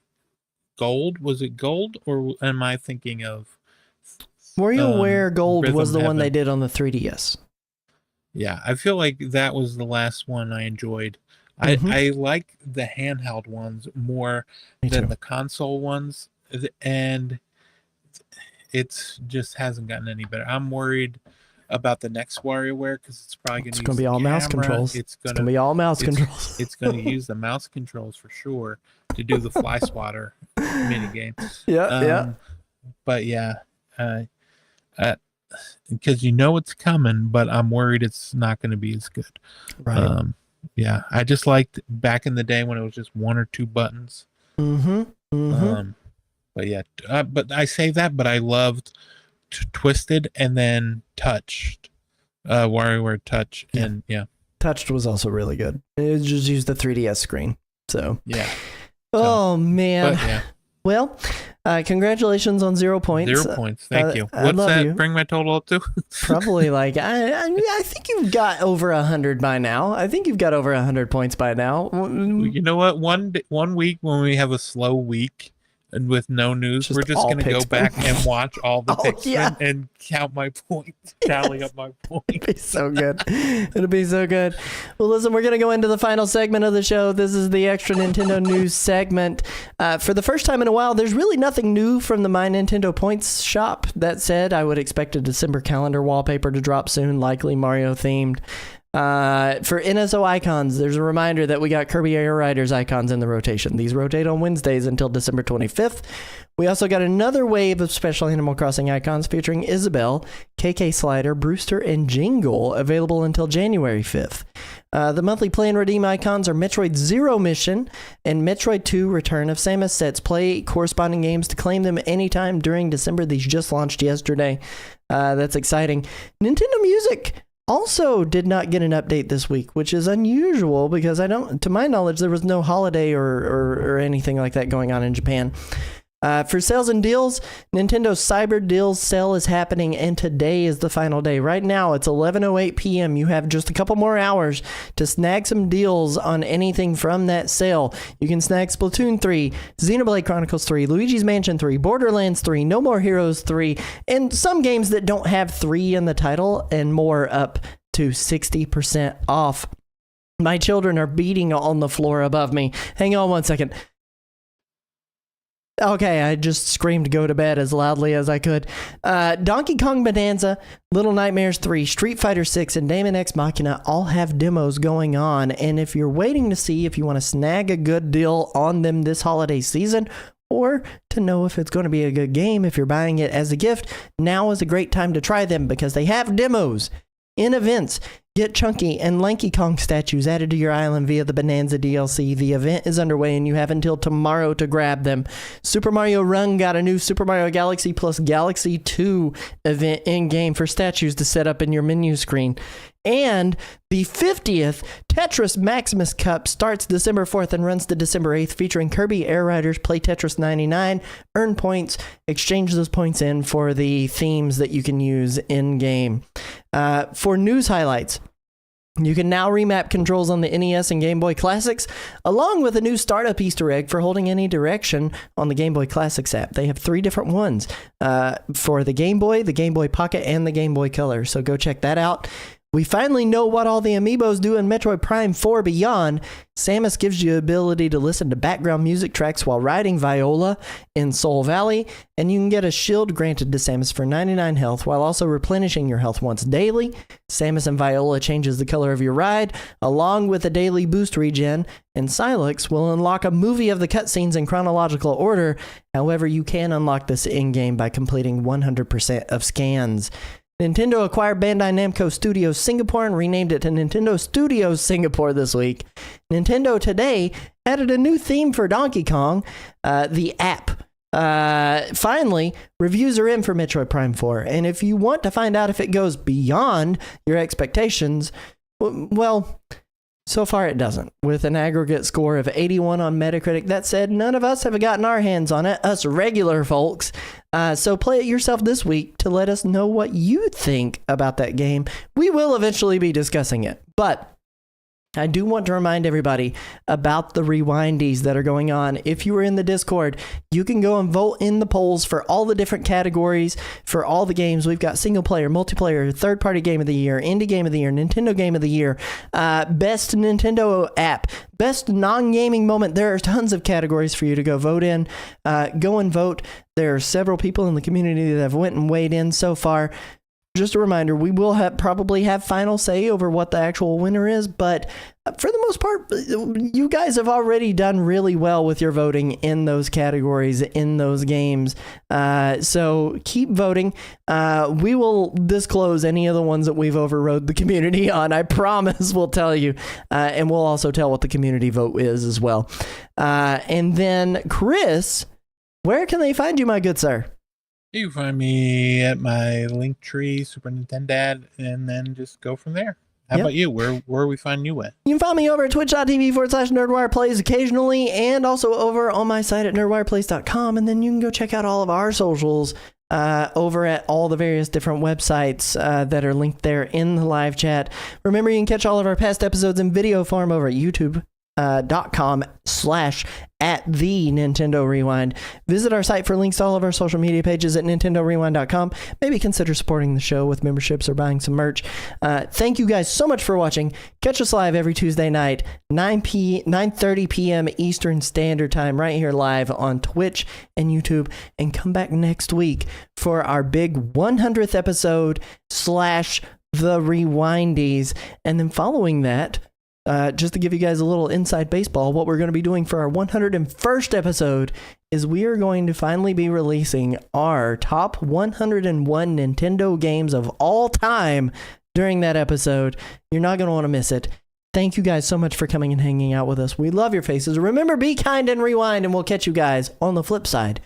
gold? Was it gold, or am I thinking of WarioWare Gold Rhythm was the one Heaven? they did on the 3DS. Yeah, I feel like that was the last one I enjoyed. I like the handheld ones more than the console ones, and it's just hasn't gotten any better. I'm worried about the next WarioWare because it's probably going to use gonna be all mouse controls. It's gonna be all mouse controls. It's going to use the mouse controls for sure to do the fly swatter mini game. Yeah. But yeah, because it's coming, but I'm worried it's not going to be as good. Right. Yeah, I just liked back in the day when it was just one or two buttons. But yeah, but I say that, but I loved Twisted and then Touched, WarioWare Touch, and yeah, Touched was also really good. It just used the 3DS screen, so yeah. Oh man. But, yeah. Well, congratulations on 0 points. 0 points. Thank you. I What's love that you. bring my total up to? Probably like I think you've got over 100 by now. I think you've got over 100 points by now. You know what? One week when we have a slow week and with no news, we're just going to go back and watch all the Pixmin and count my points, tally up my points. It'd be so good. It'll be so good. Well, listen, we're going to go into the final segment of the show. This is the Extra Nintendo News segment. For the first time in a while, there's really nothing new from the My Nintendo Points shop. That said, I would expect a December calendar wallpaper to drop soon, likely Mario themed. For NSO icons, there's a reminder that we got Kirby Air Riders icons in the rotation. These rotate on Wednesdays until December 25th. We also got another wave of special Animal Crossing icons featuring Isabelle, KK Slider, Brewster, and Jingle available until January 5th. The monthly play and redeem icons are Metroid Zero Mission and Metroid 2 Return of Samus sets. Play corresponding games to claim them anytime during December. These just launched yesterday. That's exciting. Nintendo Music also did not get an update this week, which is unusual because to my knowledge, there was no holiday or anything like that going on in Japan. For sales and deals, Nintendo's Cyber Deals sale is happening, and today is the final day. Right now, it's 11:08 p.m. You have just a couple more hours to snag some deals on anything from that sale. You can snag Splatoon 3, Xenoblade Chronicles 3, Luigi's Mansion 3, Borderlands 3, No More Heroes 3, and some games that don't have 3 in the title, and more up to 60% off. My children are beating on the floor above me. Hang on one second. Okay, I just screamed go to bed as loudly as I could. Donkey Kong Bonanza, Little Nightmares 3, Street Fighter 6, and Daemon X Machina all have demos going on. And if you're waiting to see if you want to snag a good deal on them this holiday season, or to know if it's going to be a good game if you're buying it as a gift, now is a great time to try them because they have demos in events. Get Chunky and Lanky Kong statues added to your island via the Bonanza DLC. The event is underway and you have until tomorrow to grab them. Super Mario Run got a new Super Mario Galaxy plus Galaxy 2 event in-game for statues to set up in your menu screen. And the 50th Tetris Maximus Cup starts December 4th and runs to December 8th, featuring Kirby Air Riders. Play Tetris 99, earn points, exchange those points in for the themes that you can use in-game. For news highlights, you can now remap controls on the NES and Game Boy Classics, along with a new startup Easter egg for holding any direction on the Game Boy Classics app. They have 3 different ones for the Game Boy Pocket, and the Game Boy Color, so go check that out. We finally know what all the amiibos do in Metroid Prime 4 Beyond. Samus gives you the ability to listen to background music tracks while riding Viola in Soul Valley, and you can get a shield granted to Samus for 99 health while also replenishing your health once daily. Samus and Viola changes the color of your ride, along with a daily boost regen, and Silex will unlock a movie of the cutscenes in chronological order. However, you can unlock this in-game by completing 100% of scans. Nintendo acquired Bandai Namco Studios Singapore and renamed it to Nintendo Studios Singapore this week. Nintendo today added a new theme for Donkey Kong, the app. Finally, reviews are in for Metroid Prime 4, and if you want to find out if it goes beyond your expectations, well, so far it doesn't, with an aggregate score of 81 on Metacritic. That said, none of us have gotten our hands on it, us regular folks. So play it yourself this week to let us know what you think about that game. We will eventually be discussing it, but I do want to remind everybody about the rewindies that are going on. If you were in the Discord, you can go and vote in the polls for all the different categories for all the games. We've got single player, multiplayer, third-party game of the year, indie game of the year, Nintendo game of the year, best Nintendo app, best non-gaming moment. There are tons of categories for you to go vote in. Go and vote. There are several people in the community that have went and weighed in so far. just a reminder, we will probably have final say over what the actual winner is, but for the most part, you guys have already done really well with your voting in those categories, in those games. So keep voting. We will disclose any of the ones that we've overrode the community on. I promise we'll tell you. And we'll also tell what the community vote is as well. And then, Chris, where can they find you, my good sir? You can find me at my Linktree, Super Nintendo Dad, and then just go from there. How about you? Where we find you at? You can find me over at twitch.tv/NerdWirePlays occasionally, and also over on my site at nerdwireplays.com. And then you can go check out all of our socials over at all the various different websites that are linked there in the live chat. Remember, you can catch all of our past episodes in video form over at youtube.com/@the Nintendo Rewind. Visit our site for links to all of our social media pages at nintendorewind.com. Maybe consider supporting the show with memberships or buying some merch. Thank you guys so much for watching. Catch us live every Tuesday night, 9:30 p.m. Eastern Standard Time, right here live on Twitch and YouTube. And come back next week for our big 100th episode / the Rewindies. And then following that, just to give you guys a little inside baseball, what we're going to be doing for our 101st episode is we are going to finally be releasing our top 101 Nintendo games of all time during that episode. You're not going to want to miss it. Thank you guys so much for coming and hanging out with us. We love your faces. Remember, be kind and rewind, and we'll catch you guys on the flip side.